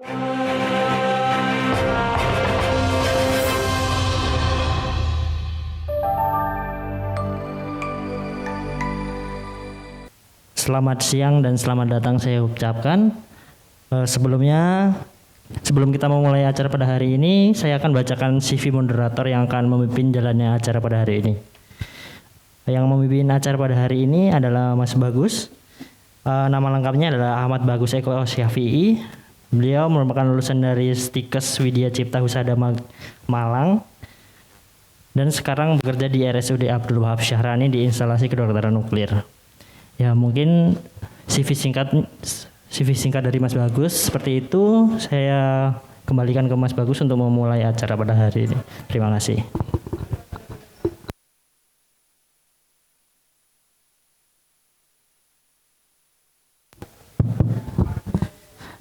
Selamat siang dan selamat datang saya ucapkan. Sebelum kita memulai acara pada hari ini, saya akan bacakan CV moderator yang akan memimpin jalannya acara pada hari ini. Yang memimpin acara pada hari ini adalah Mas Bagus. Nama lengkapnya adalah Ahmad Bagus Eko Syafi'i. Beliau merupakan lulusan dari Stikes Widya Cipta Husada Malang dan sekarang bekerja di RSUD Abdul Wahab Syahrani di instalasi kedokteran nuklir. Ya, mungkin CV singkat dari Mas Bagus seperti itu. Saya kembalikan ke Mas Bagus untuk memulai acara pada hari ini. Terima kasih.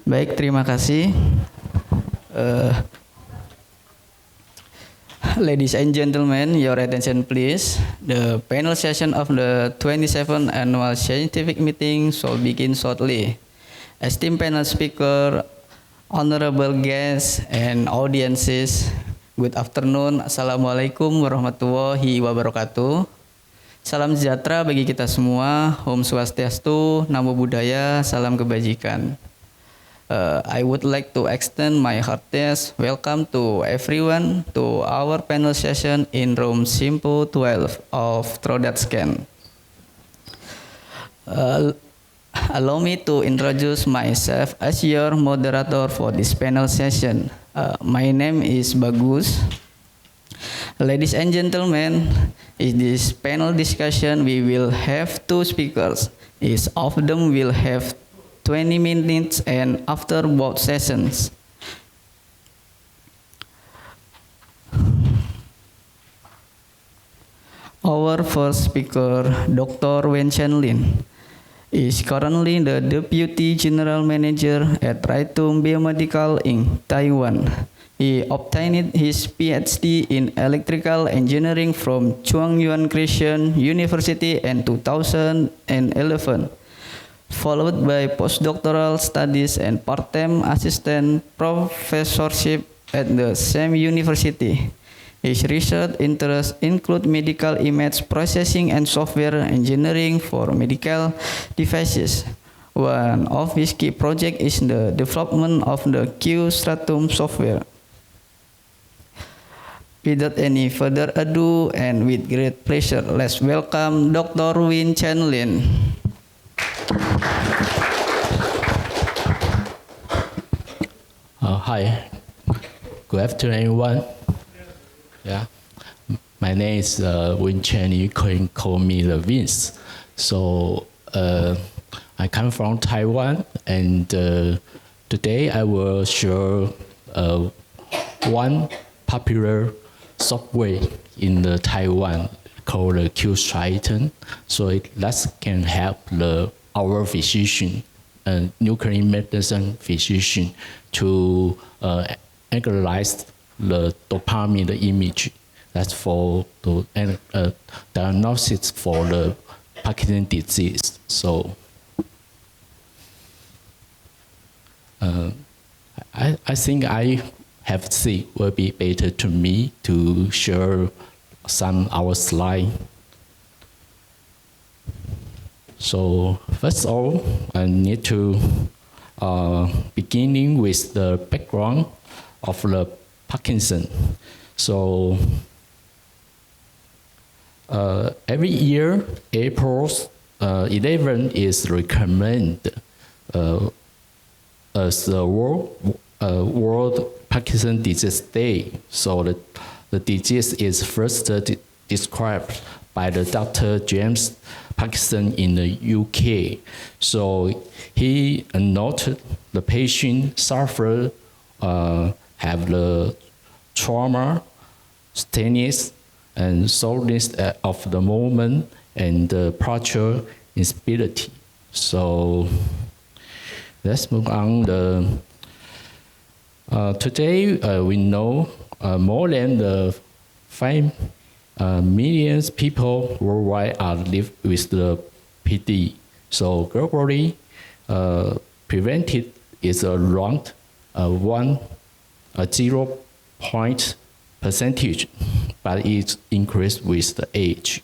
Baik, terima kasih. Ladies and gentlemen, your attention please. The panel session of the 27th Annual Scientific Meeting shall begin shortly. Esteemed panel speaker, honorable guests, and audiences, good afternoon. Assalamualaikum warahmatullahi wabarakatuh. Salam sejahtera bagi kita semua. Om Swastiastu, Namo Buddhaya, salam kebajikan. I would like to extend my heartiest welcome to everyone to our panel session in room Simpo 12 of Trodatscan. Allow me to introduce myself as your moderator for this panel session. My name is Bagus. Ladies and gentlemen, in this panel discussion we will have two speakers. Each of them will have 20 minutes and after both sessions. Our first speaker, Dr. Wen Chen-Lin, is currently the Deputy General Manager at Raitum Biomedical Inc., Taiwan. He obtained his PhD in Electrical Engineering from Chuangyuan Christian University in 2011. Followed by postdoctoral studies and part-time assistant professorship at the same university. His research interests include medical image processing and software engineering for medical devices. One of his key projects is the development of the Q-Stratum software. Without any further ado and with great pleasure, let's welcome Dr. Wen Chen-Lin. Hi, good afternoon, everyone. Yeah, my name is Wen Chen. You can call me the Vince. So I come from Taiwan, and today I will share one popular software in the Taiwan called the Q-Stratum. So that can help our physician, nuclear medicine physician, to analyze the dopamine, the image. That's for the diagnosis for the Parkinson's disease. So I think I have seen will be better to me to share some our slide. So first of all, I need to beginning with the background of the Parkinson. So every year, April 11 is recommended as the World Parkinson Disease Day. So the disease is first described by the Dr. James Parkinson in the UK. So he noted the patient suffer, have the trauma, stiffness, and soreness of the movement and the posture instability. So let's move on. Today we know more than the 5 million people worldwide are live with the PD. So globally, prevented is around a 0 point percentage, but it increased with the age.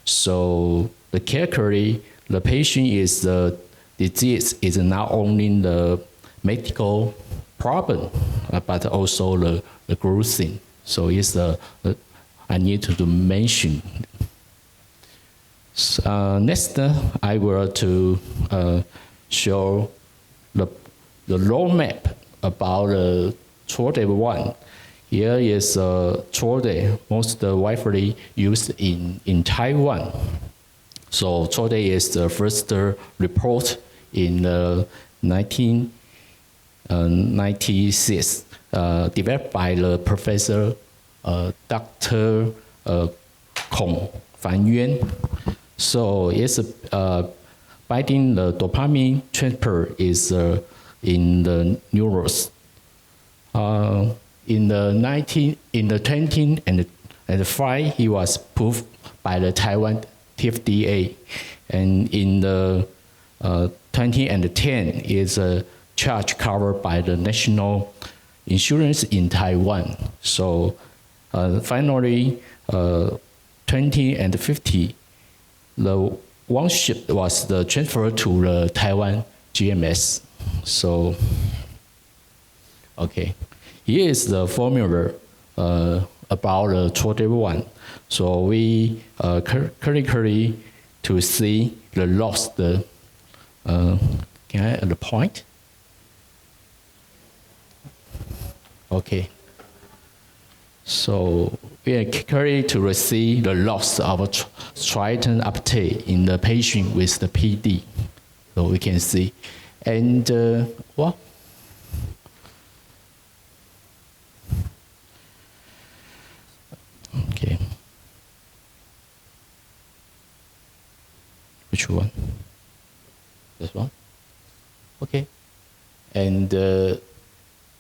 So the category, the patient is the disease is not only the medical problem, but also the growing. So it's I need to mention. Next, I will to show the roadmap about the CHORDE1. Here is CHORDE, most widely used in Taiwan. So CHORDE is the first report in 1996, developed by the Professor Dr. Kong Fanyuan. So it's binding the dopamine transfer is in the neurons. In the 2005, he was approved by the Taiwan TFDA, and in the 2010 is a charge covered by the national insurance in Taiwan. So finally, 2050, the one ship was the transfer to the Taiwan GMS. So, okay, here is the formula about the CHORDE1. So we currently to see the loss. Can I add the point? Okay. So we are currently to receive the loss of striatum uptake in the patient with the PD. So we can see. And what? Okay. Which one? This one? Okay. And a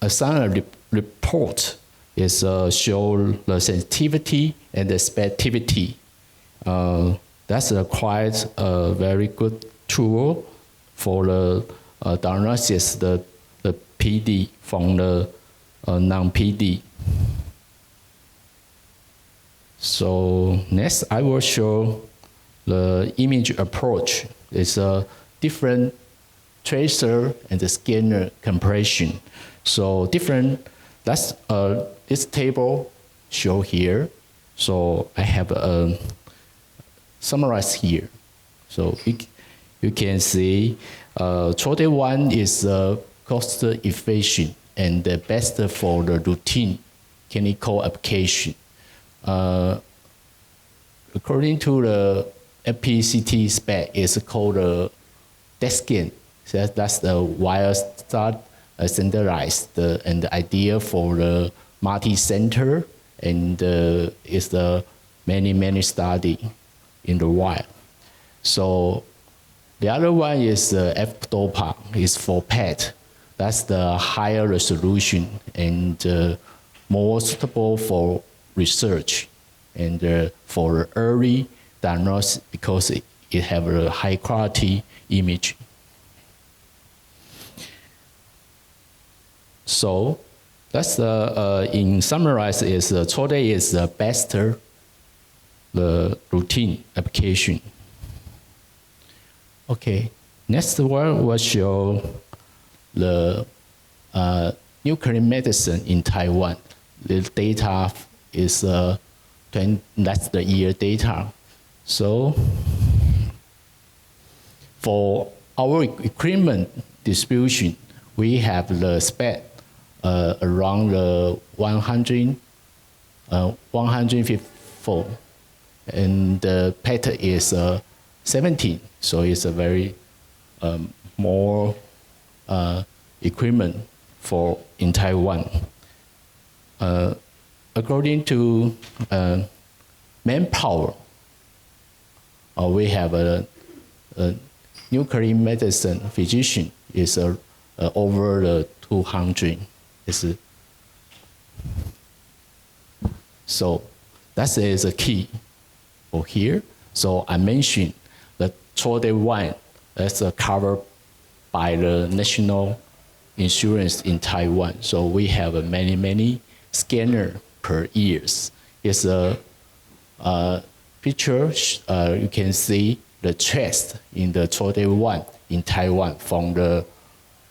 summary report is show the sensitivity and the specificity. That's quite a very good tool for the diagnosis the PD from the non-PD. So next, I will show the image approach. It's a different tracer and the scanner compression. So different. That's this table show here. So I have summarized here. So you can see CHORDE1 is cost efficient and the best for the routine clinical application. According to the FPCT spec, it's called DEXT scan. So that's the wire start standardized and the idea for the multi-center, and is the many study in the wire. So the other one is F-DOPA, is for PET. That's the higher resolution and more suitable for research and for early diagnosis because it have a high quality image. So that's in summarize is CHORDE is the best the routine application. Okay, next one will show the nuclear medicine in Taiwan. The data is that's the year data. So for our equipment distribution, we have the spec around the 154, and the PET is 17. So it's a very more equipment for in Taiwan. According to manpower, we have a nuclear medicine physician is over the 200. So that is a key for here. So I mentioned the CHORDE1 that's covered by the national insurance in Taiwan. So we have many scanner per years. It's a picture. You can see the trend in the 1 in Taiwan from the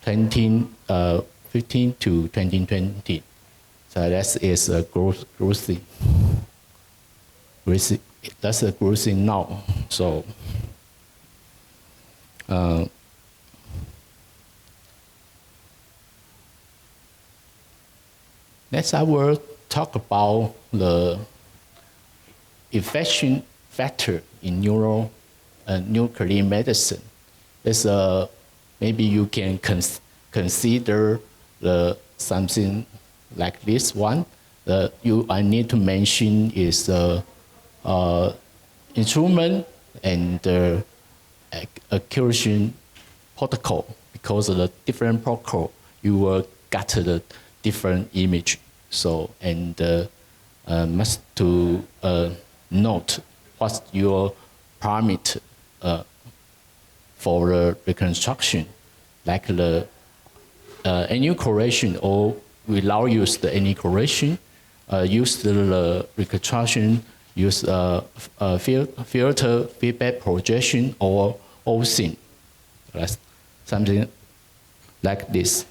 2015 to 2020. So that is a growth. That's a growth now. So next I will talk about the infection factor in nuclear medicine. It's maybe you can consider something like this one. I need to mention is instrument and accuracy protocol, because of the different protocol you will get the different image. So must to note what's your parameter for the reconstruction, like the any correction or without use the any correction, use the reconstruction, use filter feedback projection or OSIN. That's something like this.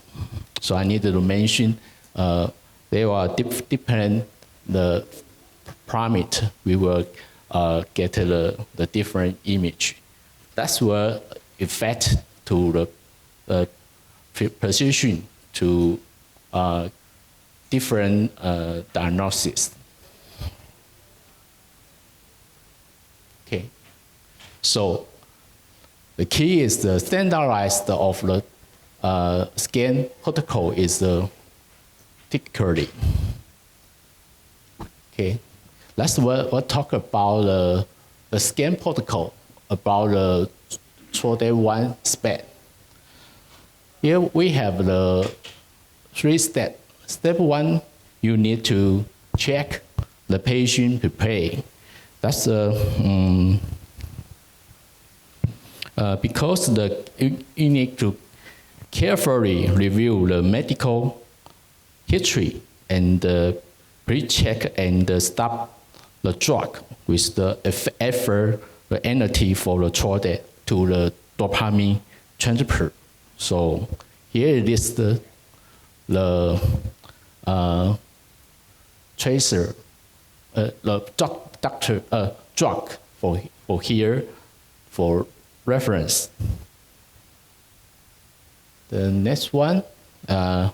So I need to mention there are different the parameter we will get the different image. That's what affect to the precision to different diagnosis. Okay, so the key is the standardized of the scan protocol is typically. Okay, we'll talk about the scan protocol about the 1 SPECT. Here we have the 3 steps. Step 1, you need to check the patient prepared. That's because you need to carefully review the medical history and pre-check and stop the drug with the effort, the entity for the trode to the dopamine transfer. So here it is the tracer, the drug for here for reference. The next one, the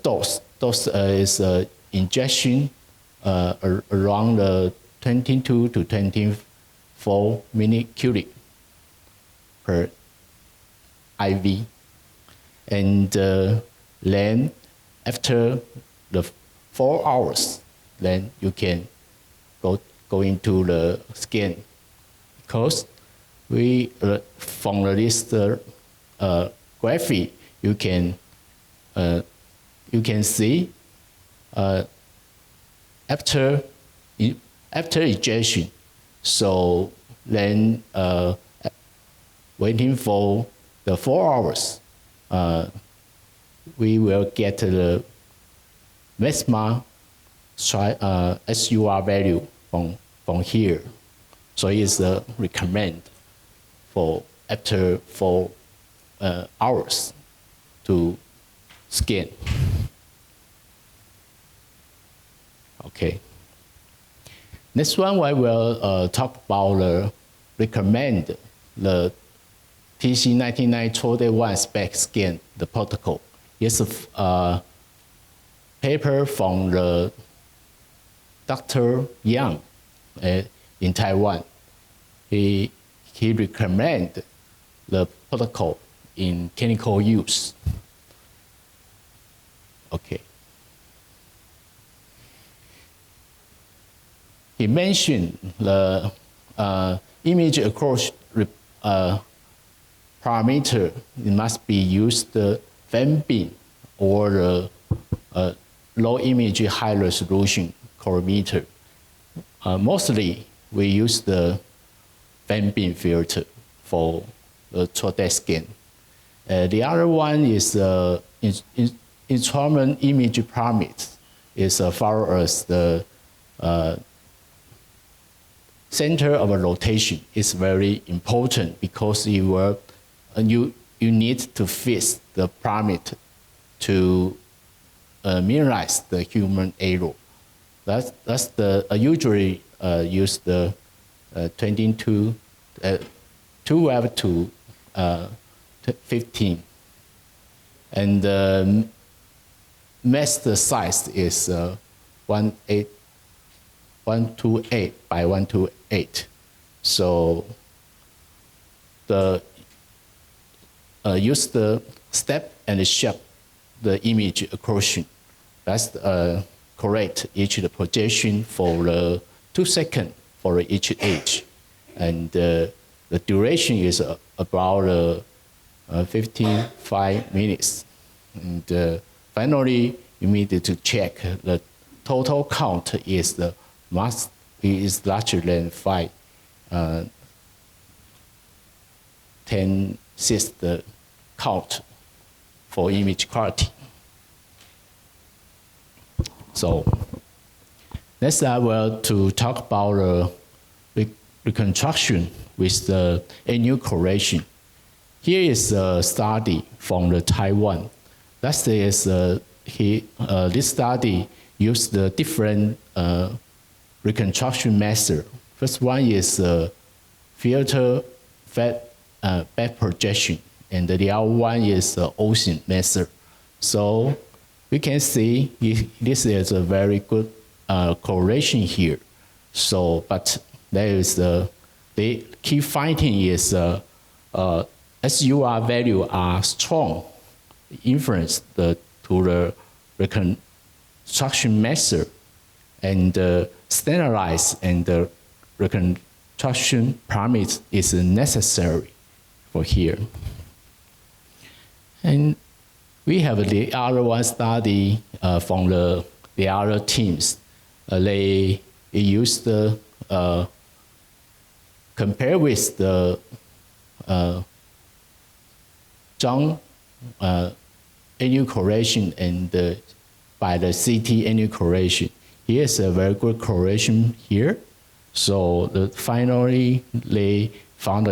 dose. Dose is injection around the 22 to 24 millicurie per IV. And then after the 4 hours, then you can go into the scan, because we from this graphic you can see after injection. So then waiting for the 4 hours, we will get the maximum SUR value from here. So it's recommend for after 4 hours to scan. Okay. Next one, I will talk about recommend the TC99 TRODE1 SPECT scan, the protocol. It's a paper from the Dr. Yang in Taiwan. He recommend the protocol in clinical use. Okay. He mentioned the image across parameter. It must be used the FENBIN or the low image high resolution colorimeter. Mostly we use the FENBIN filter for the TRODE scan. The other one is instrument image parameters. Is far as the center of rotation is very important because you need to fix the parameter to minimize the human error. That's the usually use the 22 12 to 15, and the master size is 128 by 128. So the use the step and shape the image accretion. That's correct each the projection for the 2 seconds for each edge, and the duration is about 55 minutes. And finally, you need to check the total count is larger than 10/6 the count for image quality. So next I will to talk about reconstruction with the annual correlation. Here is a study from the Taiwan. That is this study used the different reconstruction method. First one is filter back projection, and the other one is ocean method. So we can see this is a very good correlation here. So, but there is the key finding is SUR value are strong influence to the reconstruction method, and standardized and the reconstruction parameters is necessary for here. And we have the other one study from the other teams. They use the compare with the Zhang annual correlation and by the CT annual correlation. Here's a very good correlation here. So finally, they found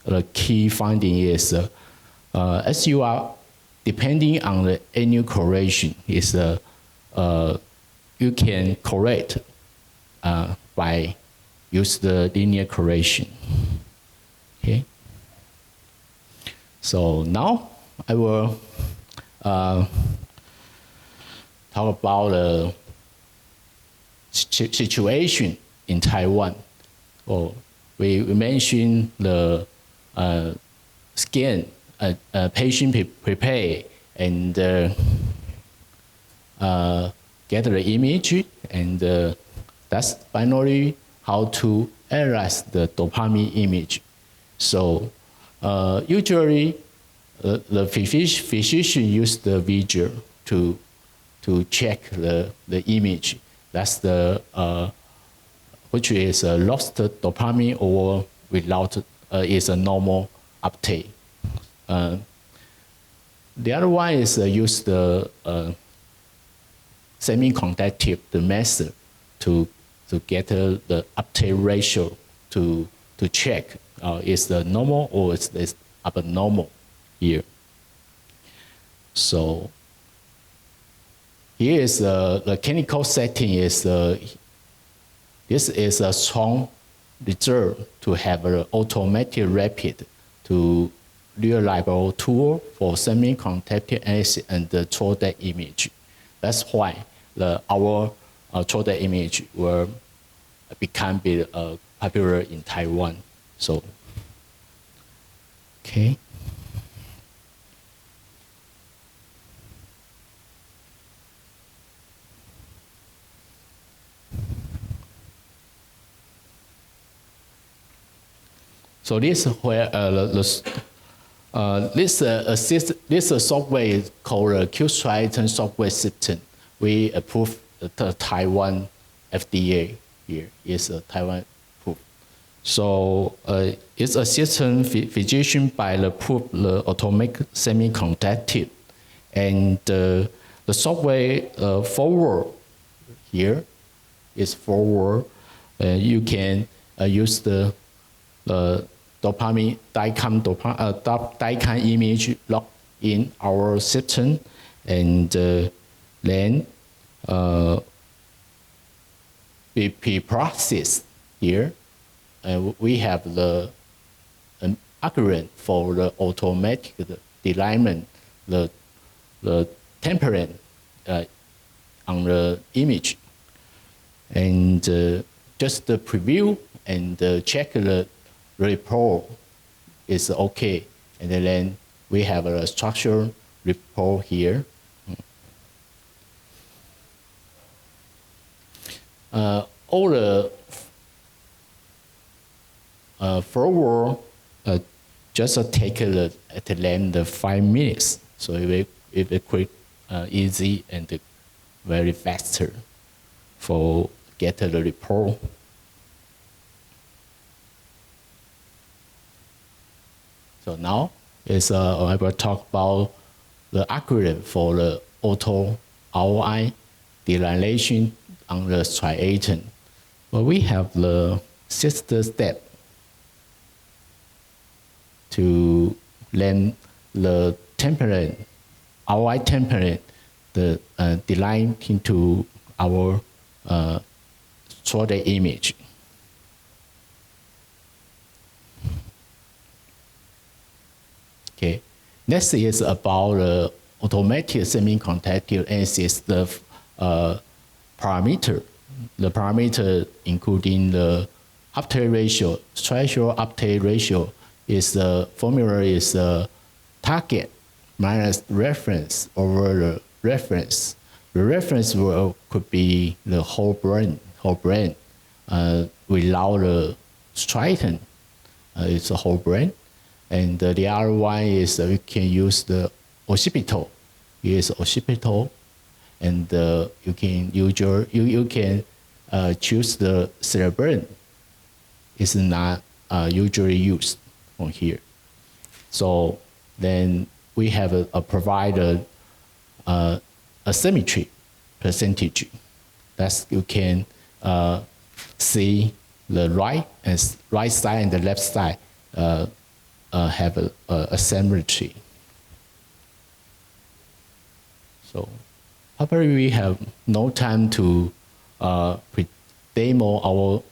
the key finding is SUR depending on the annual correlation is you can correct by use the linear correlation. Okay. So now I will talk about the situation in Taiwan. So we mentioned the scan patient prepare and get the image, and that's finally how to analyze the dopamine image. So usually the physician use the visual to check the image. That's the which is lost dopamine or without is a normal uptake. The other one is use the semi-conductive method to get the uptake ratio to check is the normal or is abnormal here. So here is the chemical setting is this is a strong result to have an automatic rapid to reliable tool for semi-conductive analysis and the TrueDepth image. That's why our TrueDepth image will become popular in Taiwan. So, okay. So this is where this software is called QStriton software system. We approved the Taiwan FDA here is a Taiwan proof. So it's a system physician by the proof the automatic semi-conductive, and the software forward here is forward. You can use the dopamine DICOM image log in our system, and then be processed here. We have the algorithm for the automatic alignment, the temperament on the image, and just the preview and check the report is okay, and then we have a structured report here. All the forward just take at the end 5 minutes, so it's quick, easy, and very faster for get the report. So now I will talk about the algorithm for the auto ROI delineation on the striatum. Well, we have the 6th step to learn the temperament, ROI temperament, the design into our sorted image. Okay, next is about the automatic semi-conductive analysis, the parameter. The parameter including the uptake ratio, threshold uptake ratio is the formula is target minus reference over the reference. The reference could be the whole brain without the striatum. It's a whole brain. And the other one is we can use the occipital. Here's occipital, and you can choose the cerebellum. It's not usually used on here. So then we have a provided asymmetry percentage. That's you can see the right side and the left side have a symmetry. So probably we have no time to demo our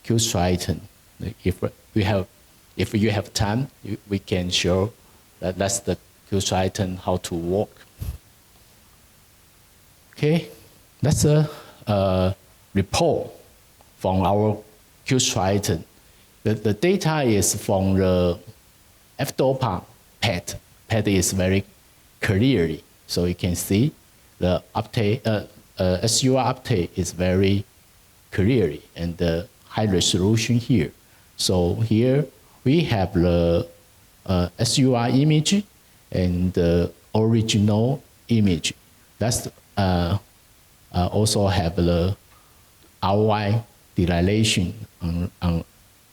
Q-striatum. If you have time, we can show that's the Q-striatum how to work. Okay, that's a report from our Q-striatum. The data is from the F-DOPA PET. PET is very clearly, so you can see the uptake, SUR uptake is very clearly, and the high resolution here. So here we have the SUR image and the original image. That's also have the ROI dilation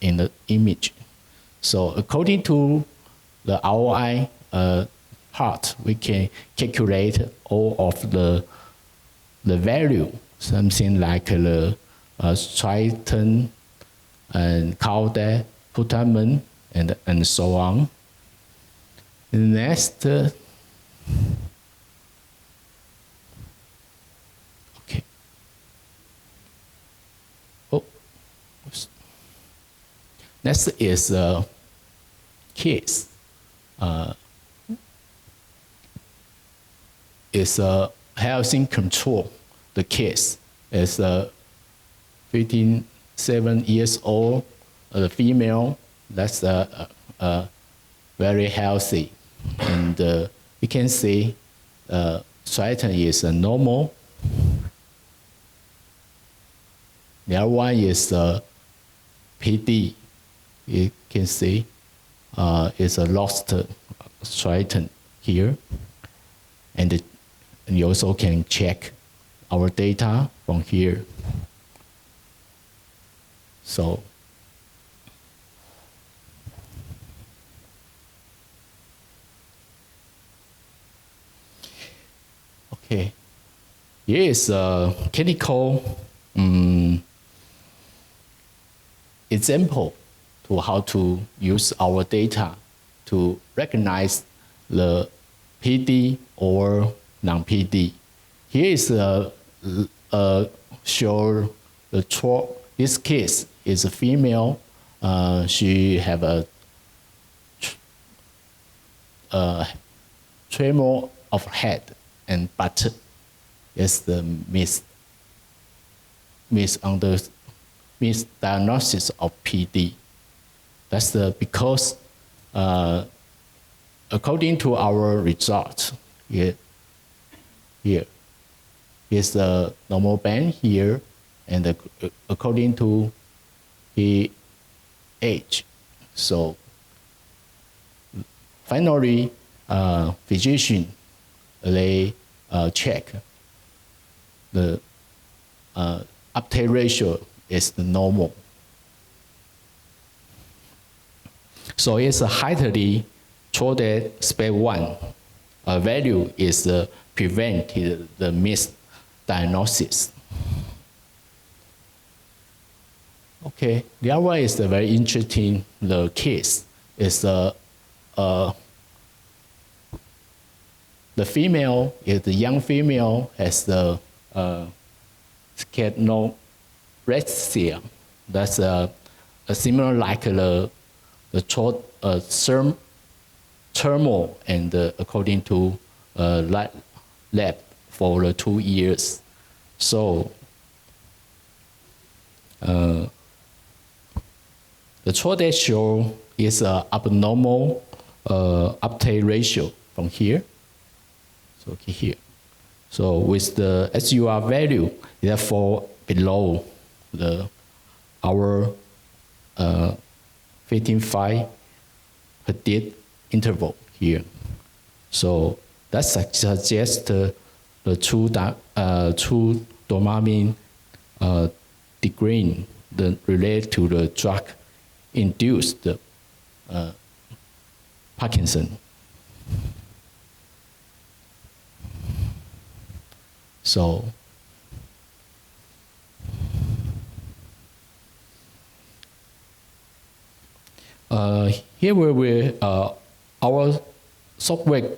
in the image. So according to the ROI part, we can calculate all of the value, something like the striatum and caudate, putamen, and so on. Next, okay. Next is case. Is housing control. The case is 57 years old, the female. That's very healthy, and you can see striatum is normal. The other one is PD. You can see it's a lost striatum here, and you also can check our data from here. So Here is a clinical example to how to use our data to recognize the PD or non-PD. Here is show this case is a female. She have a tremor of head and butt. Is the misdiagnosis of PD. That's because according to our results here is the normal band here, and according to the age. So finally, physician they check the uptake ratio is the normal. So it's a highly throated SPEC1 value is prevented the misdiagnosis. Okay, the other one is very interesting. The case is the female is the young female has the scanorexia. That's similar like the thermal and according to lab for 2 years. So the throat show is abnormal uptake ratio from here. So okay, here. So with the SUR value, therefore below our 15.5 predicted interval here. So that suggests the true dopamine degrading related to the drug-induced Parkinson. So here our software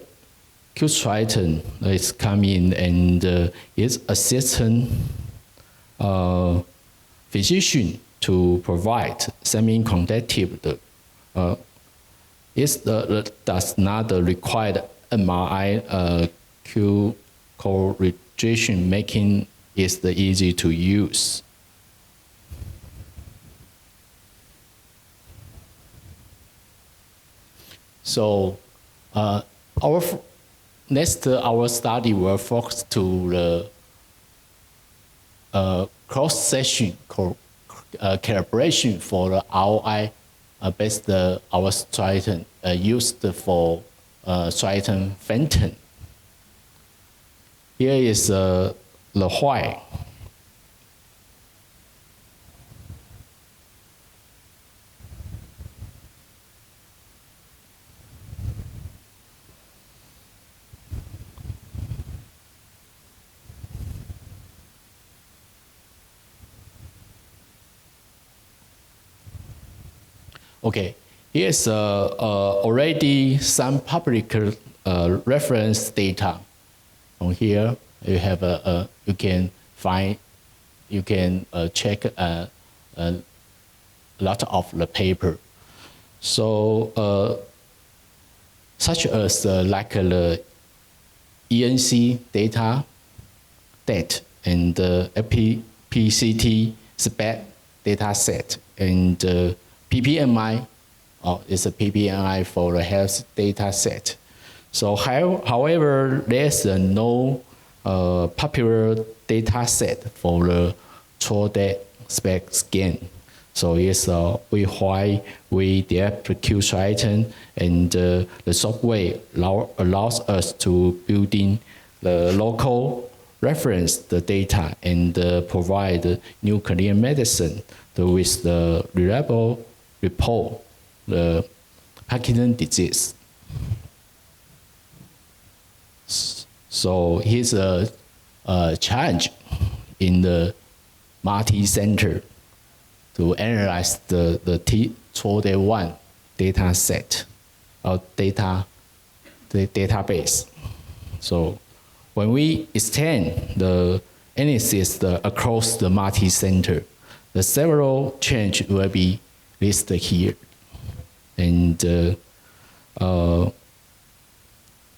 QStriton is coming and is assisting physician to provide semi-conductive. Does not require MRI Q correlation, making it easy to use. So our study will focus to the cross-section calibration for the ROI based our Triton used for Triton Fenton. Here is the why. Okay, here's already some public reference data. On here, you have you can check a lot of the paper. So such as like the ENC data, DAT, and the PCT SPEC data set, and PPMI, it's a PPMI for the health data set. So however, there's no popular data set for the throat SPEC scan. So yes, why we developed QStriton, and the software allows us to build in the local reference the data and provide nuclear medicine with the reliable report the Parkinson's disease. So here's challenge in the multi-center to analyze the T21 data set or the database. So when we extend the analysis across the multi-center, the several changes will be listed here. And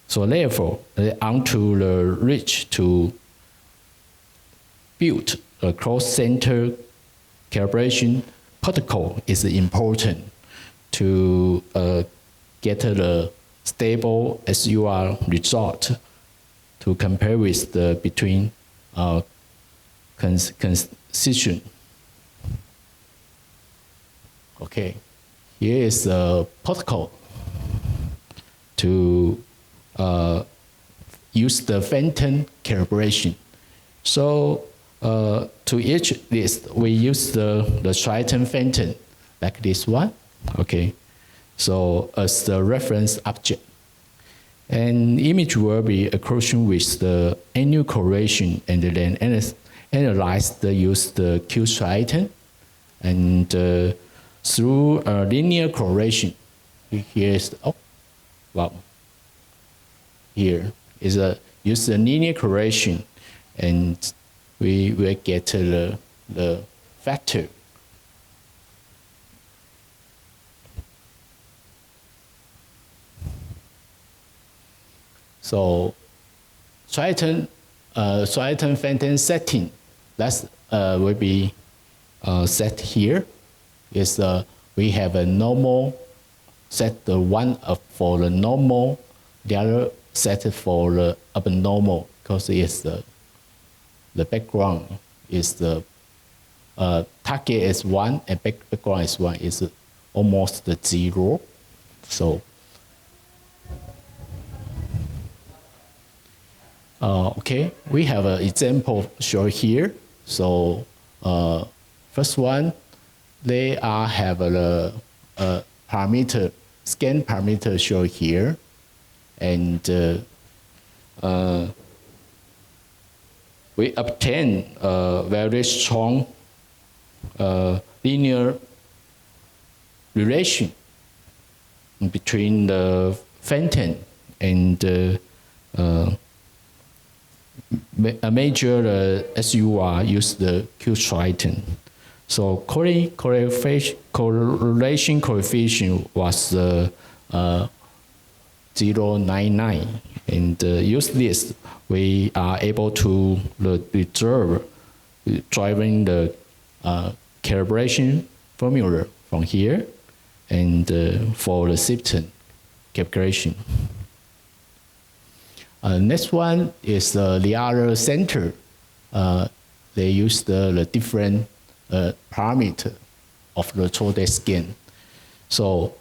so therefore, onto the reach to build a cross-center calibration protocol is important to get the stable SUR result to compare with the between constitution. Okay, here is a protocol to use the Fenton calibration. So to each list, we use the Triton Fenton, like this one. Okay, so as the reference object. And image will be according with the annual correlation and then analyze use the Q-Triton and through a linear correlation. Here is, here is use the linear correlation and we will get the factor. So Triton Fenton setting, that will be set here. Is we have a normal set, the one for the normal, the other set for the abnormal, because it's the background is the target is 1 and background is 1, is almost the 0. So okay, we have an example shown here. So first one, they have a parameter, scan parameter shown here, and we obtain a very strong linear relation between the Fenton and a major SUR use the Q-Triton. So correlation coefficient was 0.99, and use this we are able to observe driving the calibration formula from here and for the symptom calculation. Next one is the other center. They use the different parameter of the total scan. So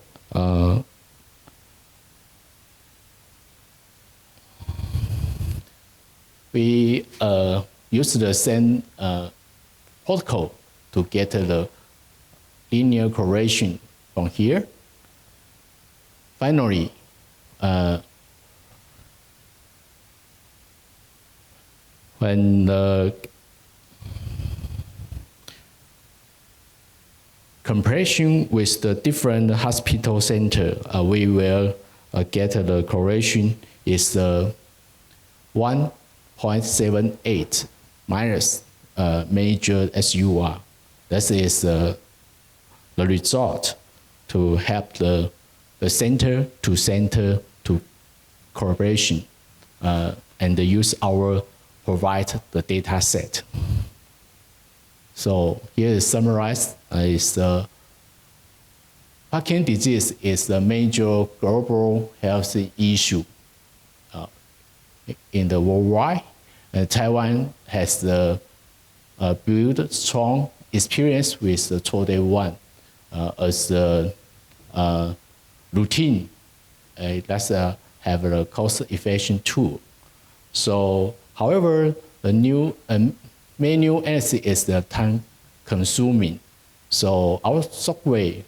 we use the same protocol to get the linear correlation from here. Finally, when the comparison with the different hospital center, we will get the correlation is 1.78 minus major SUR. That is the result to help the center to collaboration and use our provide the data set. So here is summarized is Parkinson disease is a major global health issue in the worldwide. Taiwan has built strong experience with the TODE1 as a routine. That's have a cost-efficient tool. So, however, the new manual analysis is the time-consuming. So our software,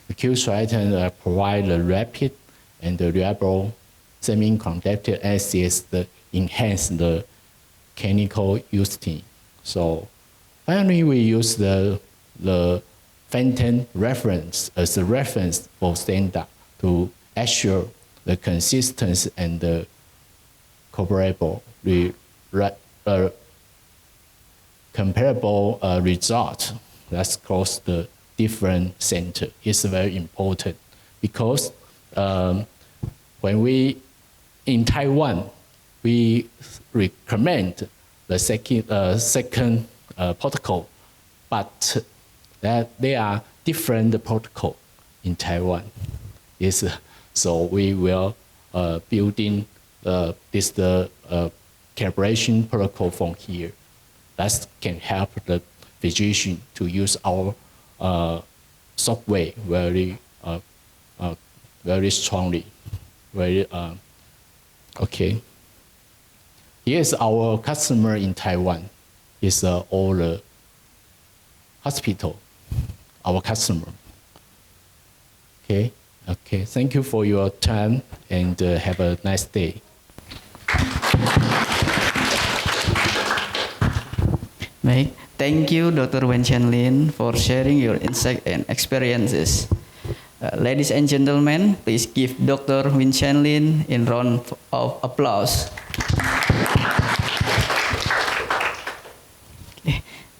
the Q-Triton, provide the rapid and the reliable semiconductor analysis to enhance the chemical using. So finally, we use the Fenton reference as a reference for standard to assure the consistency and the comparable result that's across the different center is very important because when we in Taiwan we recommend the second protocol, but that there are different protocol in Taiwan. Yes, so we will building this calibration protocol from here. That can help the physician to use our software very strongly. Okay. Here's our customer in Taiwan. Is all the hospital, our customer. Okay. Thank you for your time and have a nice day. Baik, thank you Dr. Wen Qianlin for sharing your insight and experiences. Ladies and gentlemen, please give Dr. Wen Qianlin a round of applause.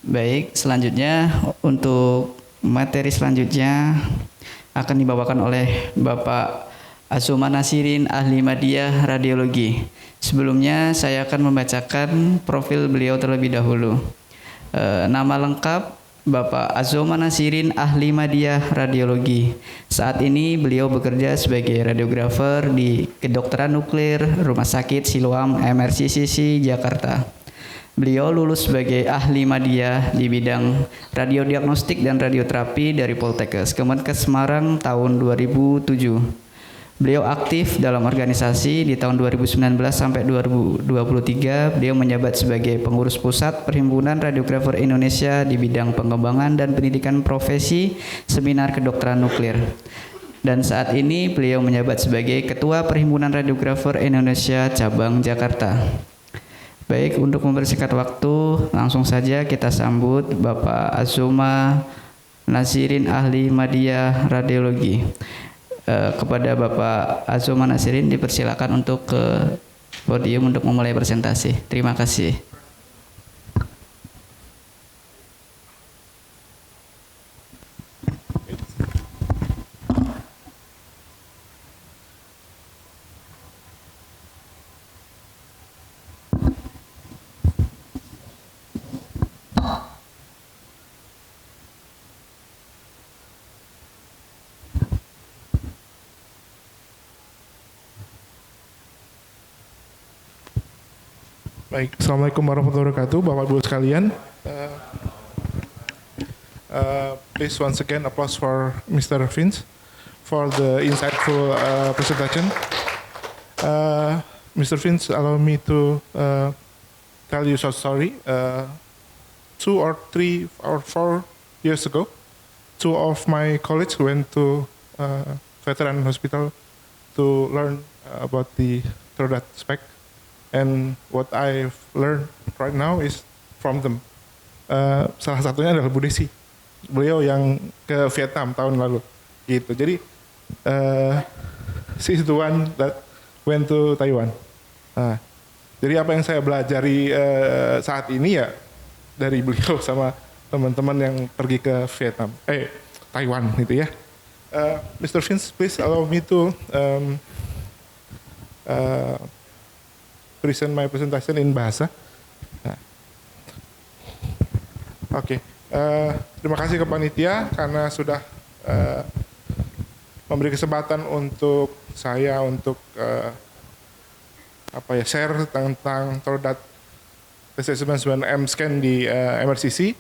Baik, selanjutnya untuk materi selanjutnya akan dibawakan oleh Bapak Azuma Nasirin, ahli Madiyah Radiologi. Sebelumnya saya akan membacakan profil beliau terlebih dahulu. Nama lengkap Bapak Azuma Nasirin, ahli Madiyah Radiologi. Saat ini beliau bekerja sebagai radiografer di Kedokteran Nuklir Rumah Sakit Siloam MRCCC Jakarta. Beliau lulus sebagai ahli madiyah di bidang radiodiagnostik dan radioterapi dari Poltekkes Kemenkes Semarang tahun 2007. Beliau aktif dalam organisasi di tahun 2019 sampai 2023. Beliau menjabat sebagai pengurus pusat Perhimpunan Radiografer Indonesia di bidang pengembangan dan pendidikan profesi Seminar Kedokteran Nuklir. Dan saat ini beliau menjabat sebagai Ketua Perhimpunan Radiografer Indonesia Cabang Jakarta. Baik, untuk mempersingkat waktu, langsung saja kita sambut Bapak Azuma Nasirin, ahli Madiyah Radiologi. Kepada Bapak Azuma Nasirin dipersilakan untuk ke podium untuk memulai presentasi. Terima kasih. Baik, Assalamualaikum warahmatullahi wabarakatuh, Bapak Ibu sekalian. Please once again applause for Mr. Vince for the insightful presentation. Mr. Vince, allow me to tell you a short story. 2 or 3 or 4 years ago, 2 of my colleagues went to veteran hospital to learn about the Trodat spec. And what I've learned right now is from them. Salah satunya adalah Bu Desi. Beliau yang ke Vietnam tahun lalu. Gitu. Jadi, she's the one that went to Taiwan. Jadi apa yang saya belajari saat ini ya dari beliau sama teman-teman yang pergi ke Vietnam. Taiwan gitu ya. Mr. Vince, please allow me to present my presentation in bahasa. Oke. Terima kasih ke panitia karena sudah memberi kesempatan untuk saya untuk share tentang Trodat TC99M scan di MRCC.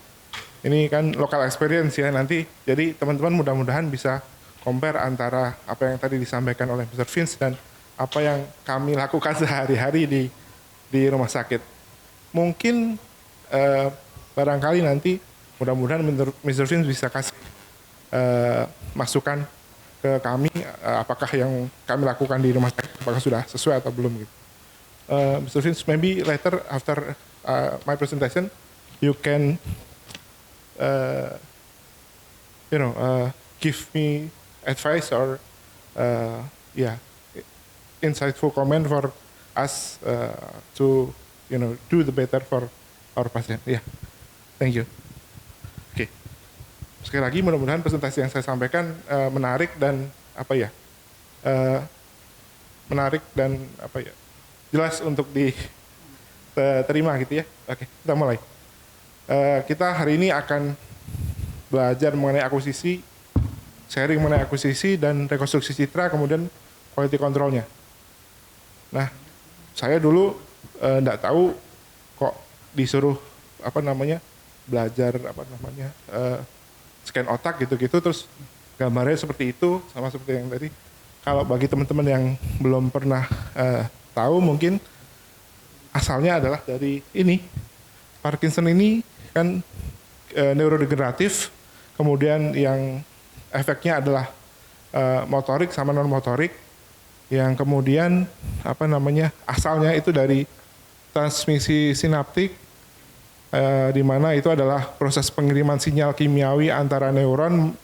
Ini kan local experience ya nanti. Jadi teman-teman mudah-mudahan bisa compare antara apa yang tadi disampaikan oleh Mr. Vince dan apa yang kami lakukan sehari-hari di rumah sakit. Mungkin barangkali nanti mudah-mudahan Mr. Vince bisa kasih masukan ke kami apakah yang kami lakukan di rumah sakit apakah sudah sesuai atau belum gitu. Mr. Vince, maybe later after my presentation, you can, give me advice or, insightful comment for us to, do the better for our patient. Yeah, thank you. Oke, sekali lagi mudah-mudahan presentasi yang saya sampaikan menarik dan jelas untuk diterima gitu ya. Oke, kita mulai. Kita hari ini akan belajar mengenai akuisisi, sharing mengenai akuisisi dan rekonstruksi citra, kemudian quality controlnya. Nah, saya dulu enggak tahu kok disuruh belajar scan otak gitu-gitu, terus gambarnya seperti itu, sama seperti yang tadi. Kalau bagi teman-teman yang belum pernah tahu, mungkin asalnya adalah dari ini. Parkinson ini kan neurodegeneratif, kemudian yang efeknya adalah motorik sama non motorik, yang kemudian asalnya itu dari transmisi sinaptik, di mana itu adalah proses pengiriman sinyal kimiawi antara neuron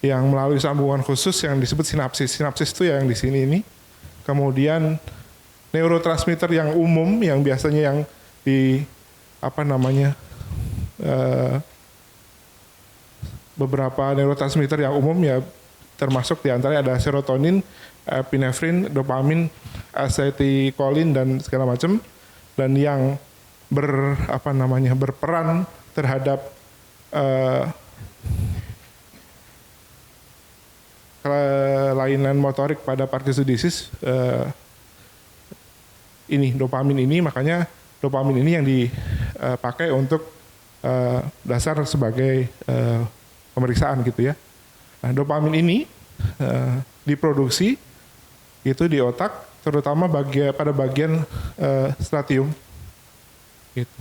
yang melalui sambungan khusus yang disebut sinapsis. Sinapsis itu yang di sini ini. Kemudian neurotransmitter yang umum, yang biasanya yang di beberapa neurotransmitter yang umum ya, termasuk diantaranya ada serotonin, epinefrin, dopamin, acetylcholine dan segala macam, dan yang berperan terhadap kelainan motorik pada Parkinson disease, ini dopamin ini, makanya dopamin ini yang dipakai untuk dasar sebagai pemeriksaan gitu ya. Nah, dopamin ini diproduksi itu di otak, terutama pada bagian striatum gitu.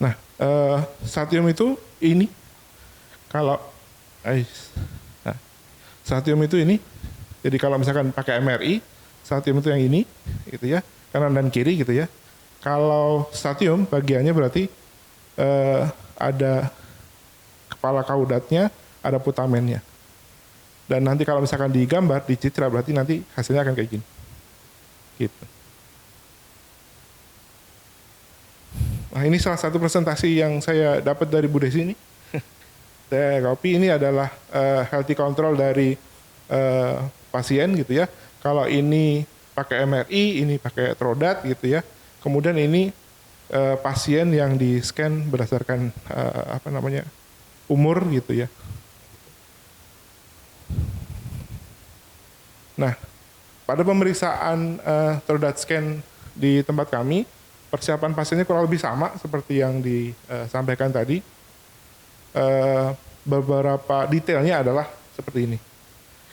Nah, striatum itu ini, striatum itu ini. Jadi kalau misalkan pakai MRI, striatum itu yang ini, gitu ya, kanan dan kiri gitu ya. Kalau striatum bagiannya berarti ada kepala kaudatnya, ada putamennya. Dan nanti kalau misalkan digambar, di citra, berarti nanti hasilnya akan kayak gini. Gitu. Nah, ini salah satu presentasi yang saya dapat dari Bu Desi ini. Saya copy, ini adalah healthy control dari pasien gitu ya. Kalau ini pakai MRI, ini pakai Trodat gitu ya. Kemudian ini pasien yang di scan berdasarkan umur gitu ya. Nah, pada pemeriksaan Trodat scan di tempat kami, persiapan pasiennya kurang lebih sama seperti yang disampaikan tadi. Beberapa detailnya adalah seperti ini.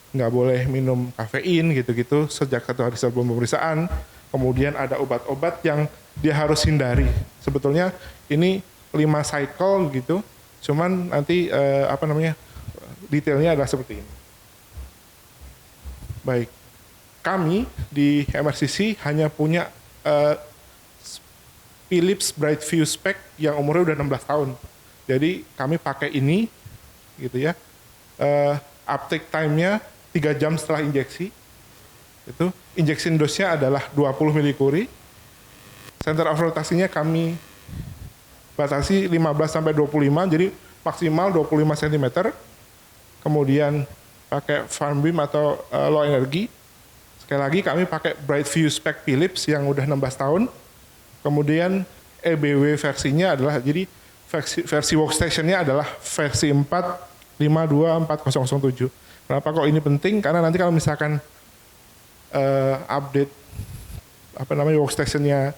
Nggak boleh minum kafein gitu-gitu sejak 1 hari sebelum pemeriksaan. Kemudian ada obat-obat yang dia harus hindari. Sebetulnya ini 5 cycle gitu, cuman nanti detailnya adalah seperti ini. Baik, kami di MRCC hanya punya Philips Brightview Spec yang umurnya udah 16 tahun. Jadi kami pakai ini gitu ya. Uptake time-nya 3 jam setelah injeksi. Itu injection dose-nya adalah 20 milikuri. Center of rotasinya kami batasi 15 sampai 25, jadi maksimal 25 cm. Kemudian pakai farm beam atau low energy. Sekali lagi kami pakai Brightview Spec Philips yang udah 16 tahun. Kemudian EBW versinya adalah, jadi versi workstation-nya adalah versi 4524007. Kenapa kok ini penting? Karena nanti kalau misalkan update workstation-nya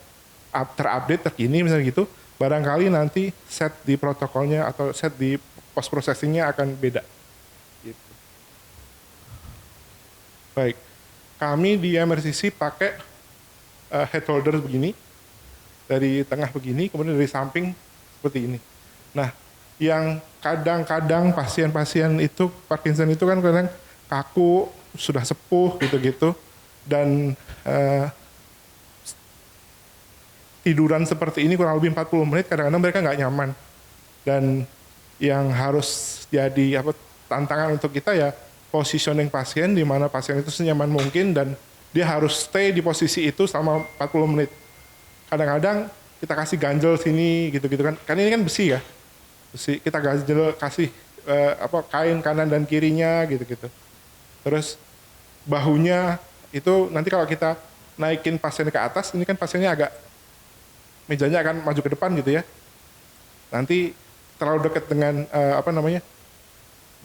terupdate terkini misalnya gitu, barangkali nanti set di protokolnya atau set di post processing-nya akan beda. Gitu. Baik, kami di MRCC pakai head holder begini, dari tengah begini, kemudian dari samping seperti ini. Nah, yang kadang-kadang pasien-pasien itu Parkinson itu kan kadang kaku, sudah sepuh gitu-gitu, dan tiduran seperti ini kurang lebih 40 menit, kadang-kadang mereka nggak nyaman. Dan yang harus jadi tantangan untuk kita ya positioning pasien, di mana pasien itu senyaman mungkin dan dia harus stay di posisi itu selama 40 menit. Kadang-kadang kita kasih ganjel sini gitu-gitu kan. Kan ini kan besi ya. Besi, kita ganjel kasih kain kanan dan kirinya gitu-gitu. Terus bahunya itu nanti kalau kita naikin pasien ke atas, ini kan pasiennya agak, mejanya akan maju ke depan gitu ya. Nanti terlalu dekat dengan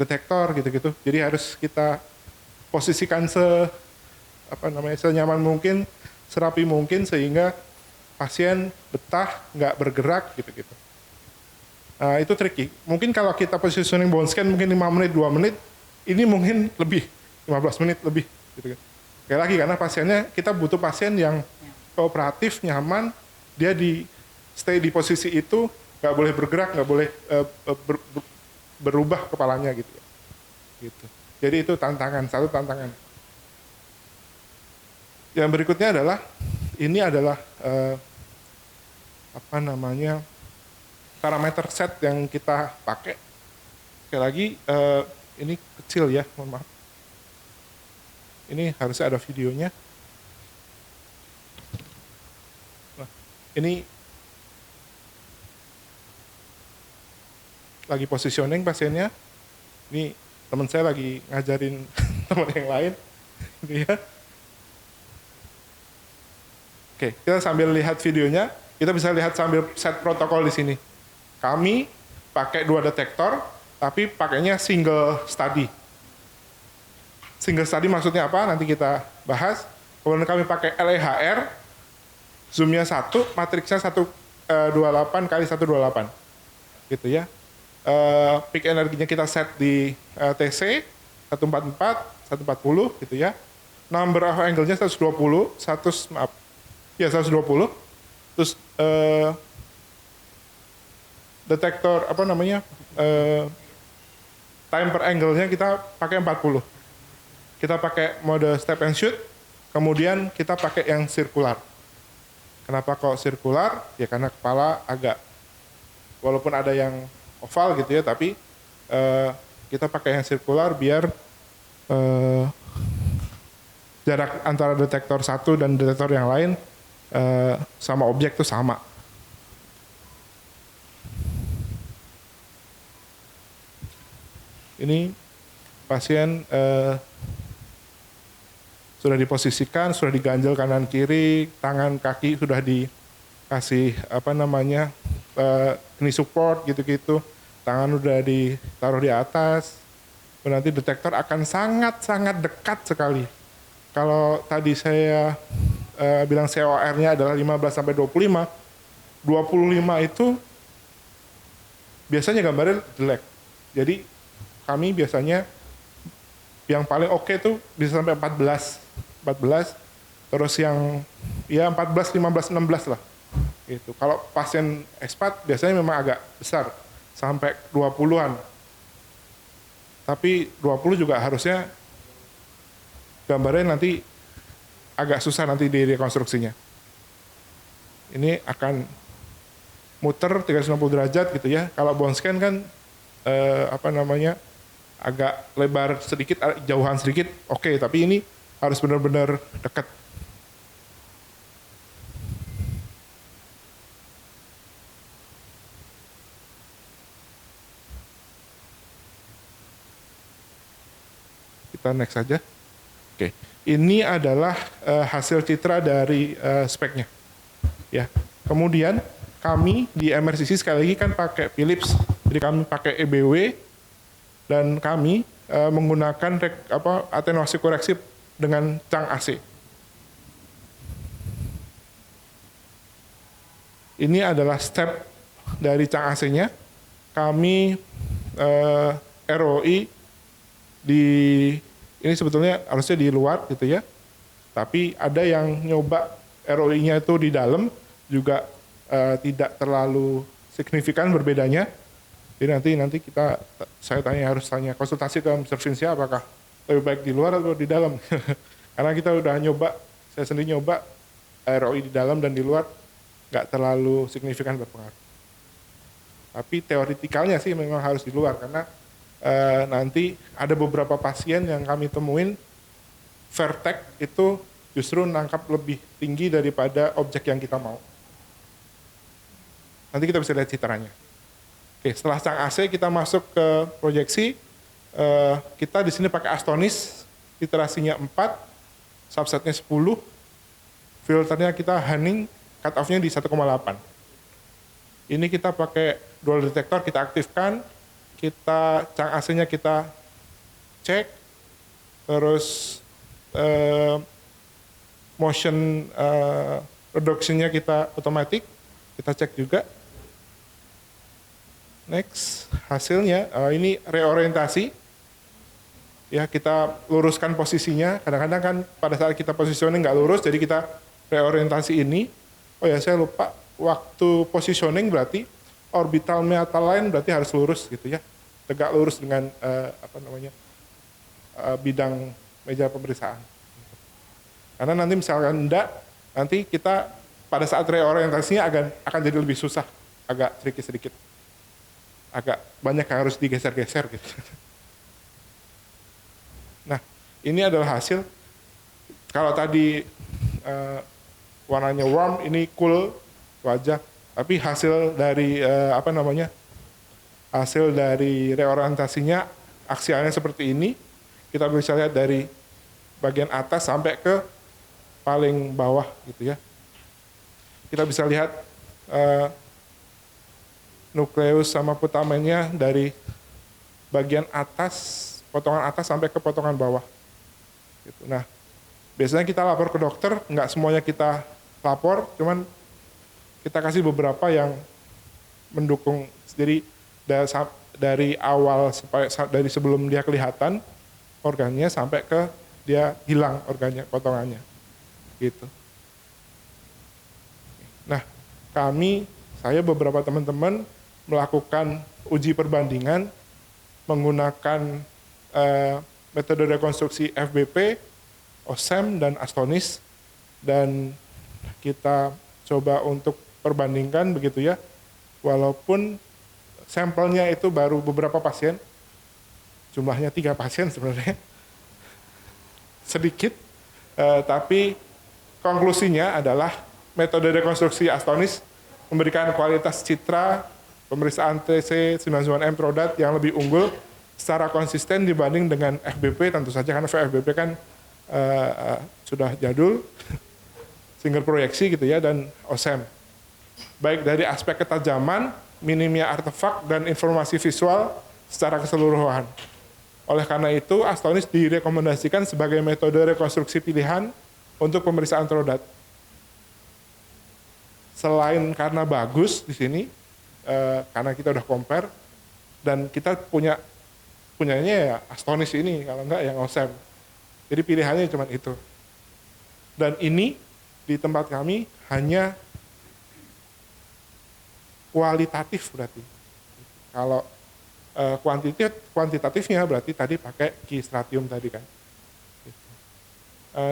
detektor gitu-gitu. Jadi harus kita posisikan senyaman mungkin, serapi mungkin sehingga pasien betah, nggak bergerak gitu-gitu. Nah, itu tricky. Mungkin kalau kita positioning bone scan mungkin 5 menit, 2 menit, ini mungkin lebih, 15 menit lebih gitu. Kayak lagi karena pasiennya, kita butuh pasien yang kooperatif, nyaman, dia stay di posisi itu, nggak boleh bergerak, nggak boleh berubah kepalanya gitu. Jadi itu satu tantangan. Yang berikutnya adalah, ini adalah parameter set yang kita pakai. Sekali lagi, ini kecil ya, mohon maaf. Ini harusnya ada videonya. Nah, ini lagi positioning pasiennya. Ini teman saya lagi ngajarin teman yang lain. Gitu ya. Oke, kita sambil lihat videonya, kita bisa lihat sambil set protokol di sini. Kami pakai 2 detektor, tapi pakainya single study. Single study maksudnya apa? Nanti kita bahas. Kemudian kami pakai LEHR, zoomnya 1, matriksnya 128 kali 128. Gitu ya. Peak energinya kita set di TC 144, 140 gitu ya. Number of angle-nya 120, 120. Terus detektor time per angle-nya kita pakai 40. Kita pakai mode step and shoot, kemudian kita pakai yang sirkular. Kenapa kok sirkular? Ya karena kepala agak, walaupun ada yang oval gitu ya, tapi kita pakai yang sirkular biar jarak antara detektor satu dan detektor yang lain sama objek itu sama. Ini pasien sudah diposisikan, sudah diganjel kanan kiri, tangan kaki sudah dikasih knee support gitu-gitu, tangan udah ditaruh di atas. Nanti detektor akan sangat-sangat dekat sekali. Kalau tadi saya bilang COR-nya adalah 15 sampai 25, 25 itu biasanya gambarnya jelek. Jadi kami biasanya yang paling oke tuh bisa sampai 14, terus yang ya 14, 15, 16 lah. Gitu. Kalau pasien expat biasanya memang agak besar, sampai 20-an. Tapi 20 juga harusnya gambarnya nanti agak susah nanti di rekonstruksinya. Ini akan muter 360 derajat gitu ya. Kalau bone scan kan agak lebar sedikit, jauhan sedikit, oke, tapi ini harus benar-benar dekat. Kita next saja. Oke, ini adalah hasil citra dari speknya. Ya, kemudian kami di MRCC sekali lagi kan pakai Philips, jadi kami pakai EBW dan kami menggunakan atenuasi koreksi dengan Chang AC. Ini adalah step dari Chang AC-nya. Kami ROI ini sebetulnya harusnya di luar gitu ya. Tapi ada yang nyoba ROI-nya itu di dalam juga tidak terlalu signifikan berbedanya. Jadi nanti saya harus tanya konsultasi ke Mr. Vincia apakah lebih baik di luar atau di dalam. Karena kita udah nyoba, saya sendiri nyoba ROI di dalam dan di luar nggak terlalu signifikan berpengaruh. Tapi teoretikalnya sih memang harus di luar karena nanti ada beberapa pasien yang kami temuin Vertex itu justru nangkap lebih tinggi daripada objek yang kita mau. Nanti kita bisa lihat citranya. Oke, setelah cang AC kita masuk ke proyeksi. Kita di sini pakai Astonis, iterasinya 4, subsetnya 10, filternya kita Hanning, cut off-nya di 1,8. Ini kita pakai dual detector, kita aktifkan, kita cang AC-nya kita cek, terus motion reduction-nya kita otomatis, kita cek juga. Next, hasilnya ini reorientasi. Ya, kita luruskan posisinya. Kadang-kadang kan pada saat kita positioning nggak lurus, jadi kita reorientasi ini. Oh ya, saya lupa. Waktu positioning berarti orbital metal line berarti harus lurus gitu ya. Tegak lurus dengan bidang meja pemeriksaan. Karena nanti misalkan enggak, nanti kita pada saat reorientasinya akan jadi lebih susah, agak tricky sedikit. Agak banyak yang harus digeser-geser gitu. Nah, ini adalah hasil. Kalau tadi warnanya warm, ini cool wajah. Tapi hasil dari hasil dari reorientasinya aksialnya seperti ini. Kita bisa lihat dari bagian atas sampai ke paling bawah gitu ya. Kita bisa lihat nukleus sama putamennya dari bagian atas, potongan atas sampai ke potongan bawah. Gitu. Nah, biasanya kita lapor ke dokter, nggak semuanya kita lapor, cuman kita kasih beberapa yang mendukung. Jadi dari awal, dari sebelum dia kelihatan organnya sampai ke dia hilang organnya, potongannya. Gitu. Nah, saya beberapa teman-teman melakukan uji perbandingan menggunakan metode rekonstruksi FBP, OSEM, dan Astonis, dan kita coba untuk perbandingkan begitu ya, walaupun sampelnya itu baru beberapa pasien, jumlahnya 3 pasien sebenarnya, sedikit, tapi konklusinya adalah metode rekonstruksi Astonis memberikan kualitas citra pemeriksaan TC99M Trodat yang lebih unggul secara konsisten dibanding dengan FBP, tentu saja karena FBP kan sudah jadul, single proyeksi gitu ya, dan OSEM. Baik dari aspek ketajaman, minimnya artefak, dan informasi visual secara keseluruhan. Oleh karena itu, Astonis direkomendasikan sebagai metode rekonstruksi pilihan untuk pemeriksaan Trodat. Selain karena bagus di sini, karena kita udah compare, dan kita punyanya ya Astonis ini, kalau enggak yang OSEM. Jadi pilihannya cuma itu. Dan ini di tempat kami hanya kualitatif berarti. Kalau kuantitatifnya berarti tadi pakai Key-Stratium tadi kan.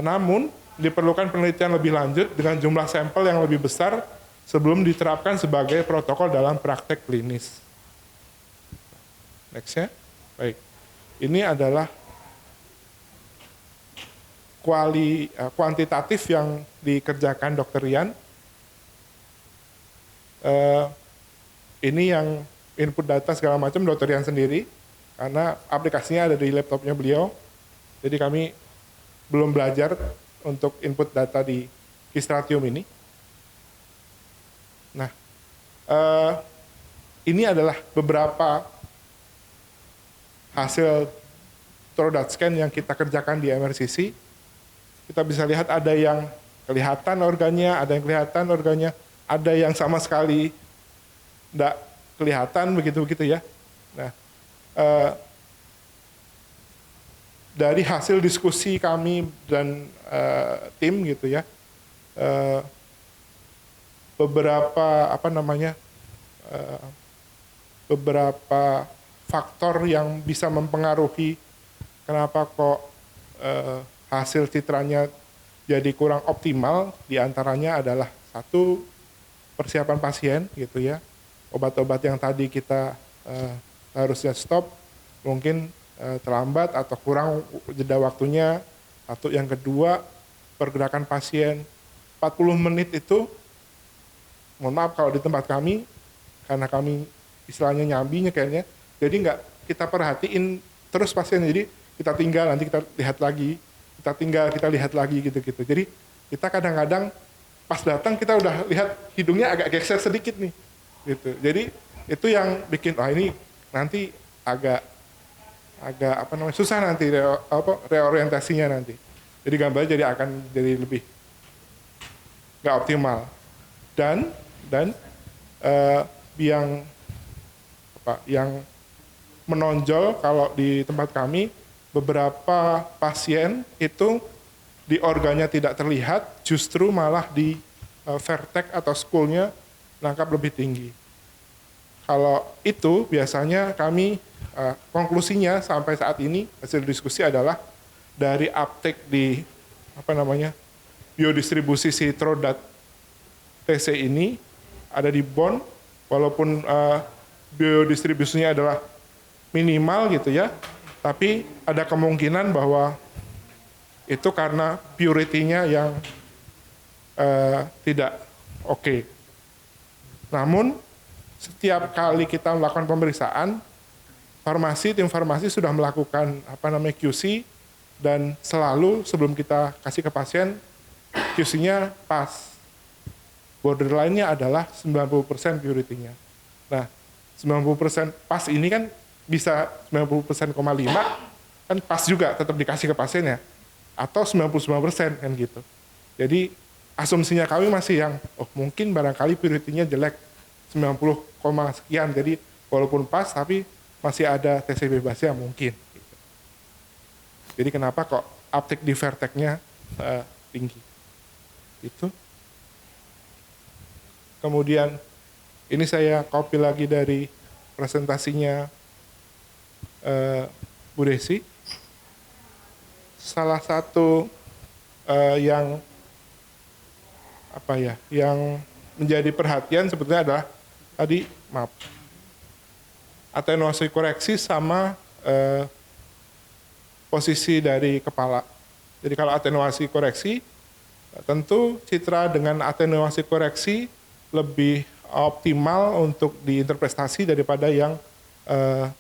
Namun diperlukan penelitian lebih lanjut dengan jumlah sampel yang lebih besar sebelum diterapkan sebagai protokol dalam praktek klinis. Next ya. Baik. Ini adalah kuantitatif yang dikerjakan Dr. Rian. Ini yang input data segala macam Dr. Rian sendiri, karena aplikasinya ada di laptopnya beliau. Jadi kami belum belajar untuk input data di Key-Stratium ini. Nah, ini adalah beberapa hasil Trodat scan yang kita kerjakan di MRCC. Kita bisa lihat ada yang kelihatan organnya, ada yang kelihatan organnya, ada yang sama sekali tidak kelihatan begitu-begitu ya. Nah, dari hasil diskusi kami dan tim gitu ya, beberapa faktor yang bisa mempengaruhi kenapa kok hasil citranya jadi kurang optimal, diantaranya adalah satu, persiapan pasien gitu ya. Obat-obat yang tadi kita harusnya stop mungkin terlambat atau kurang jeda waktunya. Atau yang kedua, pergerakan pasien 40 menit itu, mohon maaf kalau di tempat kami, karena kami istilahnya nyambinya kayaknya, jadi nggak kita perhatiin terus pasien, jadi kita tinggal, nanti kita lihat lagi, kita tinggal, kita lihat lagi gitu-gitu. Jadi kita kadang-kadang pas datang kita udah lihat hidungnya agak geser sedikit nih, gitu. Jadi itu yang bikin, ini nanti agak susah nanti reorientasinya nanti. Jadi gambarnya jadi akan jadi lebih nggak optimal. Dan yang menonjol kalau di tempat kami, beberapa pasien itu di organnya tidak terlihat, justru malah di vertex atau skulnya nangkap lebih tinggi. Kalau itu biasanya kami konklusinya sampai saat ini hasil diskusi adalah dari uptake di biodistribusi si Trodat TC ini ada di bone, walaupun biodistribusinya adalah minimal gitu ya, tapi ada kemungkinan bahwa itu karena purity-nya yang tidak oke. Namun setiap kali kita melakukan pemeriksaan, tim farmasi sudah melakukan QC, dan selalu sebelum kita kasih ke pasien, QC-nya pas. Borderline-nya adalah 90% purity-nya. Nah, 90% pas ini kan bisa 90,5% kan pas juga tetap dikasih ke pasiennya, atau 99% kan gitu. Jadi asumsinya kami masih yang mungkin barangkali purity-nya jelek 90, sekian, jadi walaupun pas tapi masih ada TC bebasnya mungkin. Jadi kenapa kok uptake di vertex-nya tinggi? Itu. Kemudian ini saya copy lagi dari presentasinya Bu Desi. Salah satu yang menjadi perhatian sebetulnya adalah tadi atenuasi koreksi sama posisi dari kepala. Jadi kalau atenuasi koreksi, tentu citra dengan atenuasi koreksi lebih optimal untuk diinterpretasi daripada yang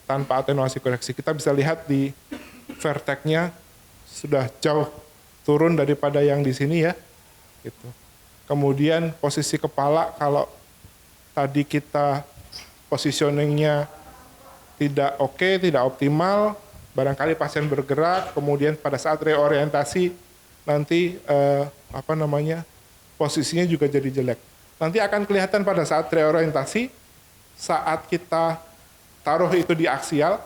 tanpa atenuasi koreksi. Kita bisa lihat di vertex-nya sudah jauh turun daripada yang di sini ya. Gitu. Kemudian posisi kepala, kalau tadi kita positioning-nya tidak oke, tidak optimal, barangkali pasien bergerak, kemudian pada saat reorientasi nanti posisinya juga jadi jelek. Nanti akan kelihatan pada saat reorientasi, saat kita taruh itu di aksial,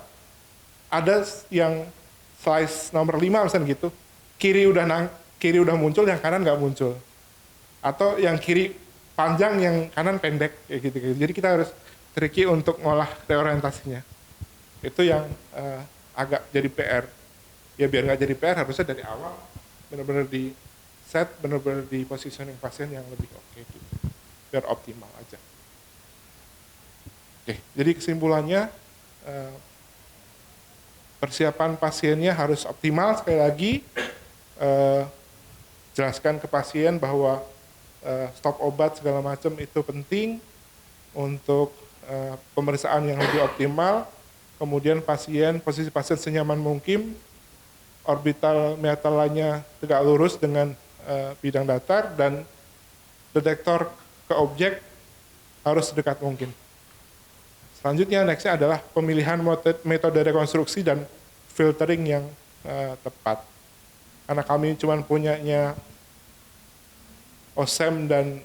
ada yang slice nomor 5 misalnya gitu, kiri udah muncul, yang kanan nggak muncul. Atau yang kiri panjang, yang kanan pendek, kayak gitu. Jadi kita harus tricky untuk ngolah reorientasinya. Itu yang agak jadi PR. Ya biar nggak jadi PR, harusnya dari awal benar-benar di set, benar-benar di positioning pasien yang lebih oke gitu. Biar optimal aja. Oke, jadi kesimpulannya persiapan pasiennya harus optimal. Sekali lagi jelaskan ke pasien bahwa stop obat segala macam itu penting untuk pemeriksaan yang lebih optimal. Kemudian posisi pasien senyaman mungkin, orbital metalanya tegak lurus dengan bidang datar, dan detektor ke objek harus sedekat mungkin. Selanjutnya, nextnya adalah pemilihan metode rekonstruksi dan filtering yang tepat. Karena kami cuma punyanya OSEM dan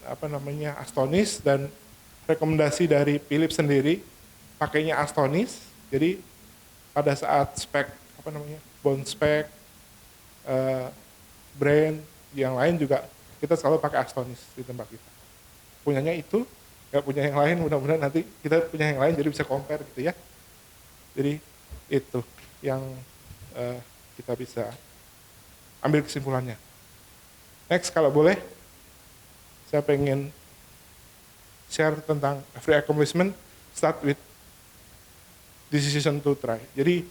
Astonis, dan rekomendasi dari Philips sendiri pakainya Astonis. Jadi pada saat spek bone spek, brain yang lain juga kita selalu pakai Astonis di tempat kita. Punyanya itu, nggak punya yang lain, mudah-mudahan nanti kita punya yang lain jadi bisa compare gitu ya. Jadi itu yang kita bisa ambil kesimpulannya. Next, kalau boleh, saya pengen share tentang every accomplishment start with decision to try. Jadi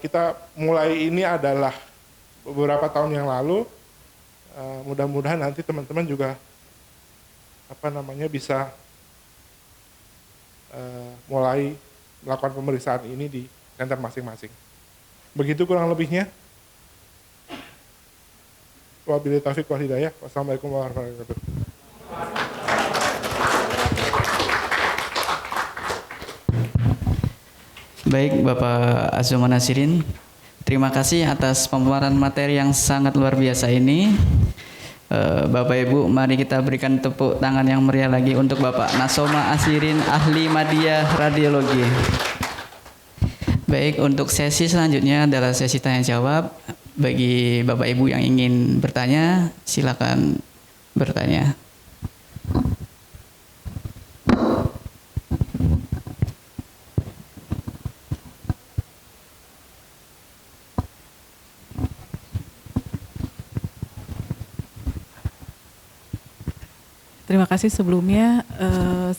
kita mulai ini adalah beberapa tahun yang lalu. Mudah-mudahan nanti teman-teman juga bisa mulai melakukan pemeriksaan ini di center masing-masing. Begitu kurang lebihnya. Wabillahi taufiq wal hidayah. Wassalamualaikum warahmatullahi wabarakatuh. Baik, Bapak Azuman Nasirin, terima kasih atas pemaparan materi yang sangat luar biasa ini. Bapak Ibu, mari kita berikan tepuk tangan yang meriah lagi untuk Bapak Nasoma Asirin, ahli media radiologi. Baik, untuk sesi selanjutnya adalah sesi tanya jawab. Bagi Bapak Ibu yang ingin bertanya, silakan bertanya. Terima kasih sebelumnya.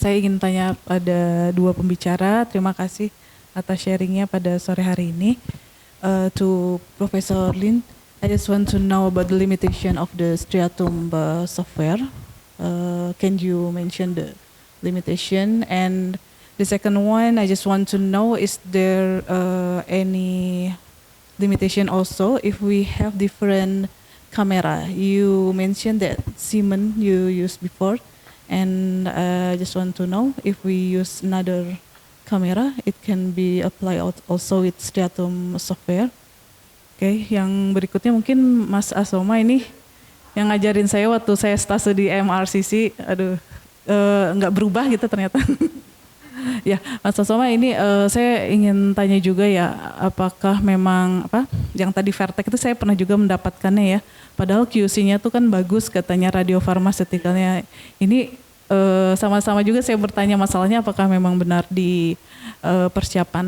Saya ingin tanya pada dua pembicara. Terima kasih atas sharingnya pada sore hari ini. To Professor Lin, I just want to know about the limitation of the Striatum software. Can you mention the limitation? And the second one, I just want to know, is there any limitation also if we have different camera? You mentioned that Siemens you used before, and I just want to know if we use another camera, it can be applied also with Striatum software. Oke, yang berikutnya mungkin Mas Asoma ini yang ngajarin saya waktu saya stase di MRCC, nggak berubah gitu ternyata. Ya, Mas Asoma ini saya ingin tanya juga ya, apakah memang yang tadi Vertek itu saya pernah juga mendapatkannya ya. Padahal QC-nya tuh kan bagus katanya radiofarmaseuticalnya. Ini sama-sama juga saya bertanya masalahnya apakah memang benar di persiapan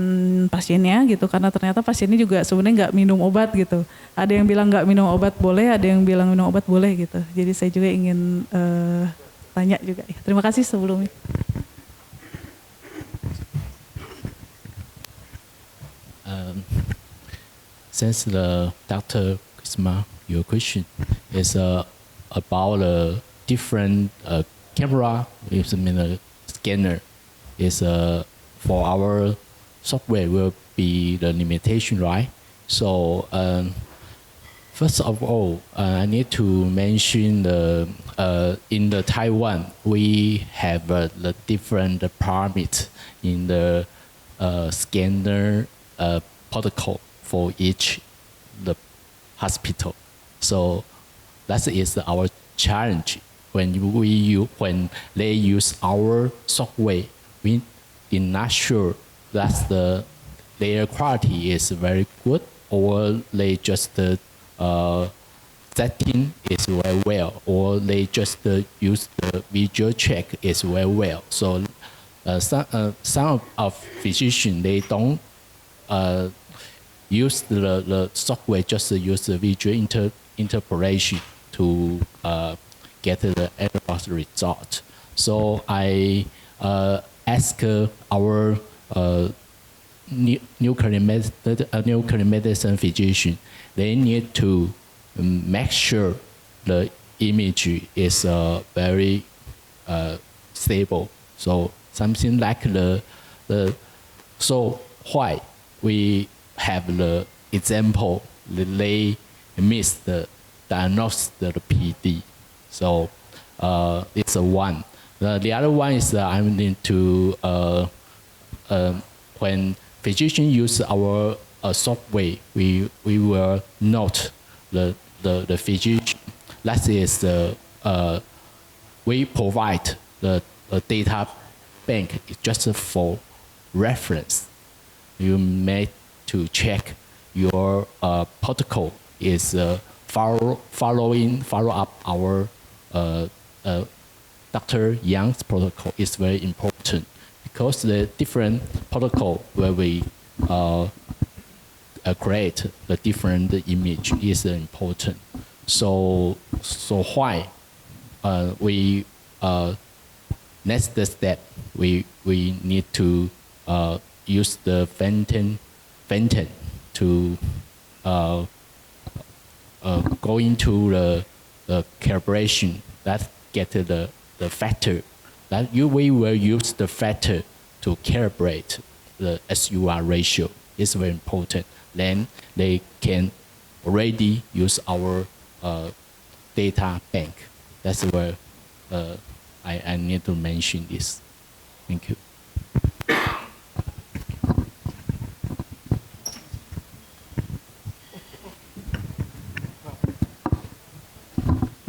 pasiennya gitu, karena ternyata pasiennya juga sebenarnya nggak minum obat gitu. Ada yang bilang nggak minum obat boleh, ada yang bilang minum obat boleh gitu. Jadi saya juga ingin tanya juga. Terima kasih sebelumnya. Since the Dr. Kusma, your question is about the different camera with the scanner is for our software will be the limitation, right? So first of all, I need to mention the in the Taiwan we have the different parameters in the scanner protocol for each the hospital. So that is our challenge when they use our software. We are not sure that their quality is very good, or they just setting is very well, or they just use the visual check is very well. So some of physicians, they don't use the software, just use the visual interpolation to get the error result. So I ask our nuclear medicine physician, they need to make sure the image is very stable. So something like so why we have the example they miss the diagnosis the PD. So it's one. The other one is I need to when physician use our software, we will note the physician. That is we provide the data bank just for reference. You may to check your protocol is follow up our Dr. Yang's protocol is very important, because the different protocol where we create a different image is important. So why we next step we need to use the Fenton to go into the calibration that get the factor that we will use the factor to calibrate the SUR ratio is very important. Then they can already use our data bank. That's where I need to mention this. Thank you.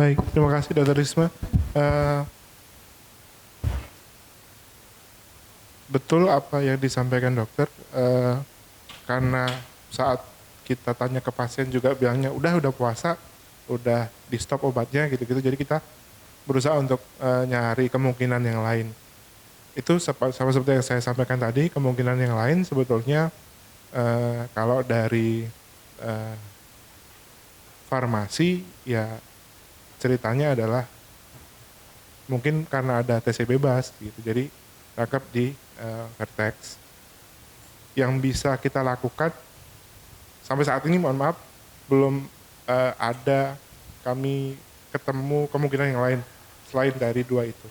Baik, terima kasih Dr. Risma. Betul apa yang disampaikan dokter, karena saat kita tanya ke pasien juga bilangnya udah puasa, udah di stop obatnya gitu-gitu, jadi kita berusaha untuk nyari kemungkinan yang lain. Itu sama seperti yang saya sampaikan tadi, kemungkinan yang lain sebetulnya kalau dari farmasi ya ceritanya adalah mungkin karena ada TC bebas gitu, jadi rakap di Vertex. Yang bisa kita lakukan sampai saat ini, mohon maaf, belum ada kami ketemu kemungkinan yang lain selain dari dua itu.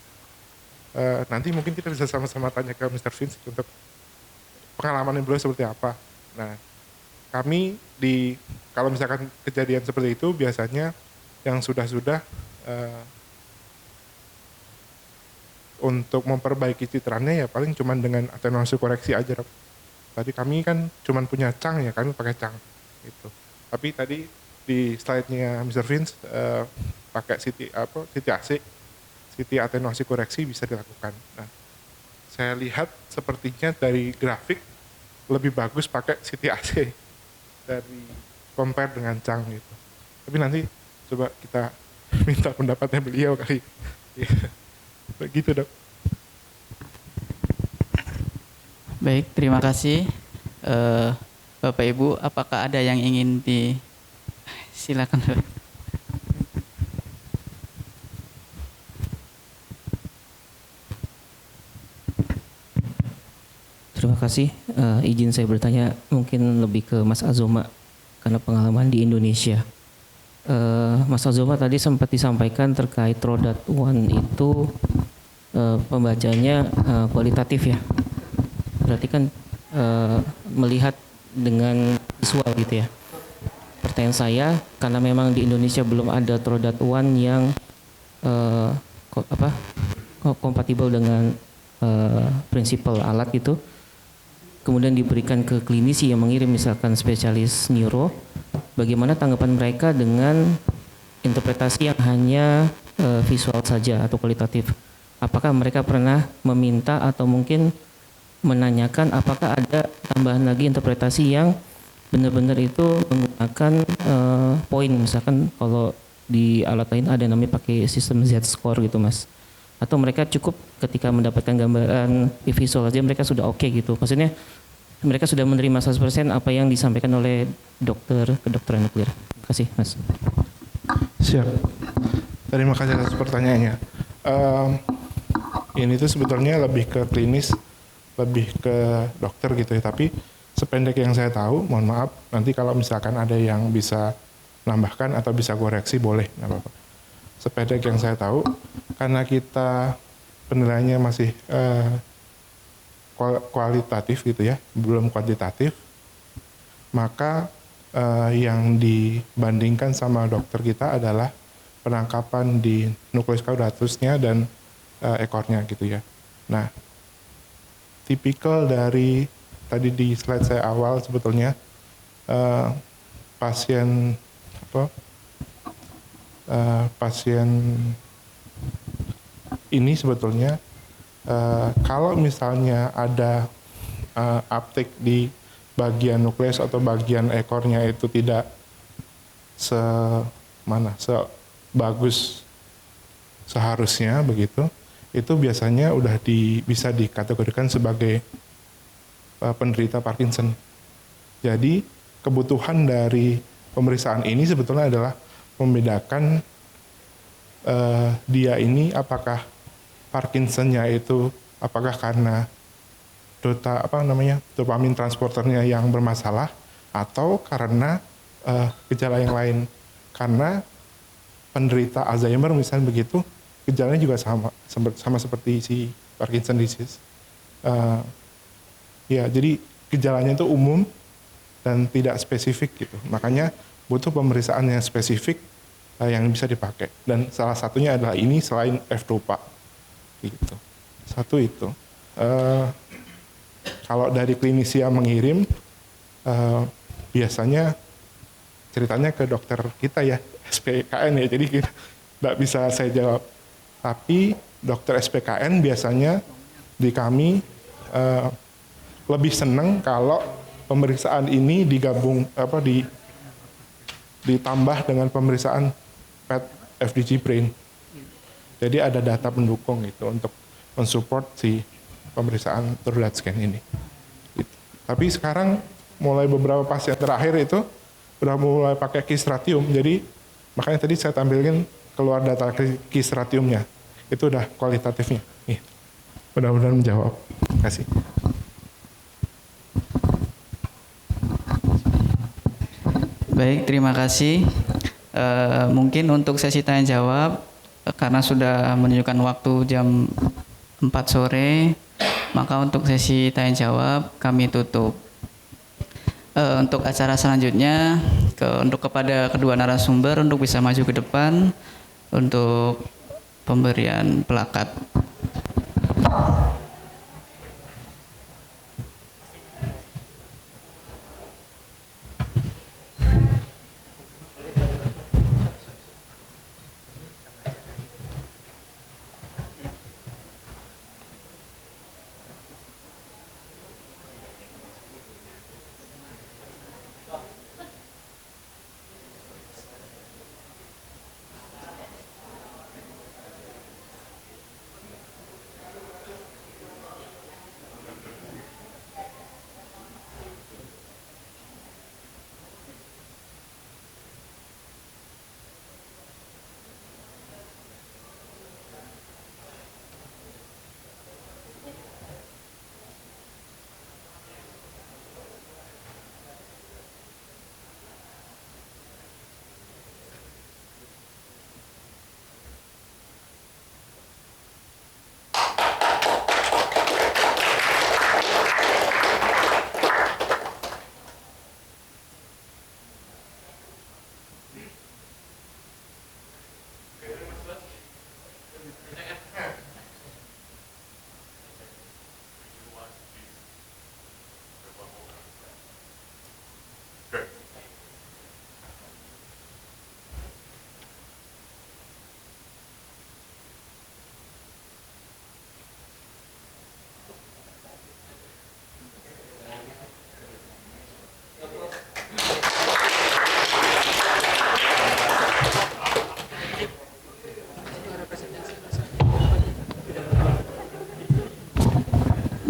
Nanti mungkin kita bisa sama-sama tanya ke Mr. Vince untuk pengalaman beliau seperti apa. Nah, kami kalau misalkan kejadian seperti itu biasanya yang sudah untuk memperbaiki citranya ya paling cuman dengan atenuasi koreksi aja, Dok. Tadi kami kan cuman punya cang ya, kami pakai cang gitu. Tapi tadi di slide-nya Mr. Vince pakai CT AC, CT atenuasi koreksi bisa dilakukan. Nah, saya lihat sepertinya dari grafik lebih bagus pakai CT AC dari compare dengan cang gitu. Tapi nanti coba kita minta pendapatnya beliau kali. Begitu, Dok. Baik, terima kasih. Bapak Ibu, apakah ada yang ingin silakan. Terima kasih. Izin saya bertanya mungkin lebih ke Mas Azoma karena pengalaman di Indonesia. Mas Azoma tadi sempat disampaikan terkait Rodat One itu pembacanya kualitatif ya. Berarti kan melihat dengan visual gitu ya. Pertanyaan saya, karena memang di Indonesia belum ada Rodat One yang kompatibel dengan prinsipal alat itu, kemudian diberikan ke klinisi yang mengirim misalkan spesialis neuro, bagaimana tanggapan mereka dengan interpretasi yang hanya visual saja atau kualitatif? Apakah mereka pernah meminta atau mungkin menanyakan apakah ada tambahan lagi interpretasi yang benar-benar itu menggunakan poin, misalkan kalau di alat lain ada yang namanya pakai sistem Z-score gitu, Mas? Atau mereka cukup ketika mendapatkan gambaran visual saja mereka sudah oke gitu? Maksudnya mereka sudah menerima 100% apa yang disampaikan oleh kedokteran nuklir. Terima kasih, Mas. Siap. Terima kasih atas pertanyaannya. Ini tuh sebetulnya lebih ke klinis, lebih ke dokter gitu ya. Tapi sependek yang saya tahu, mohon maaf, nanti kalau misalkan ada yang bisa menambahkan atau bisa koreksi boleh, nggak apa-apa. Sependek yang saya tahu, karena kita penilaiannya masih kualitatif gitu ya, belum kuantitatif, maka yang dibandingkan sama dokter kita adalah penangkapan di nukleus caudatusnya dan ekornya gitu ya. Nah, tipikal dari tadi di slide saya awal sebetulnya pasien ini sebetulnya kalau misalnya ada uptake di bagian nukleus atau bagian ekornya itu tidak sebagus seharusnya begitu, itu biasanya udah bisa dikategorikan sebagai penderita Parkinson. Jadi kebutuhan dari pemeriksaan ini sebetulnya adalah membedakan dia ini apakah Parkinsonnya itu apakah karena dopamin transporternya yang bermasalah atau karena gejala yang lain. Karena penderita Alzheimer misalnya begitu, gejalanya juga sama seperti si Parkinson disease. Ya, jadi gejalanya itu umum dan tidak spesifik gitu. Makanya butuh pemeriksaan yang spesifik yang bisa dipakai. Dan salah satunya adalah ini selain F-dopa. Gitu. Satu itu. Kalau dari klinisi yang mengirim, biasanya ceritanya ke dokter kita ya, SPKN ya, jadi nggak bisa saya jawab. Tapi dokter SPKN biasanya di kami lebih senang kalau pemeriksaan ini digabung ditambah dengan pemeriksaan PET FDG brain. Jadi ada data pendukung itu untuk mensupport si pemeriksaan thorough scan ini. Gitu. Tapi sekarang mulai beberapa pasien terakhir itu udah mulai pakai kistratium. Jadi makanya tadi saya tampilkan keluar data kistratiumnya. Itu udah kualitatifnya. Nih. Mudah-mudahan menjawab. Terima kasih. Baik, terima kasih. Mungkin untuk sesi tanya jawab, karena sudah menunjukkan waktu jam 4 sore, maka untuk sesi tanya jawab kami tutup. Untuk acara selanjutnya, untuk kepada kedua narasumber untuk bisa maju ke depan untuk pemberian plakat.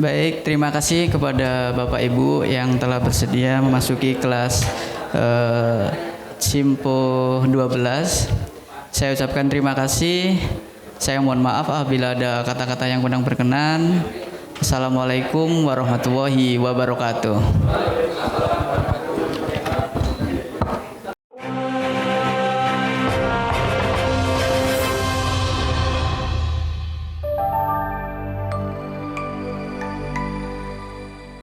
Baik, terima kasih kepada Bapak Ibu yang telah bersedia memasuki kelas Simpo 12. Saya ucapkan terima kasih. Saya mohon maaf apabila ada kata-kata yang kurang berkenan. Assalamualaikum warahmatullahi wabarakatuh.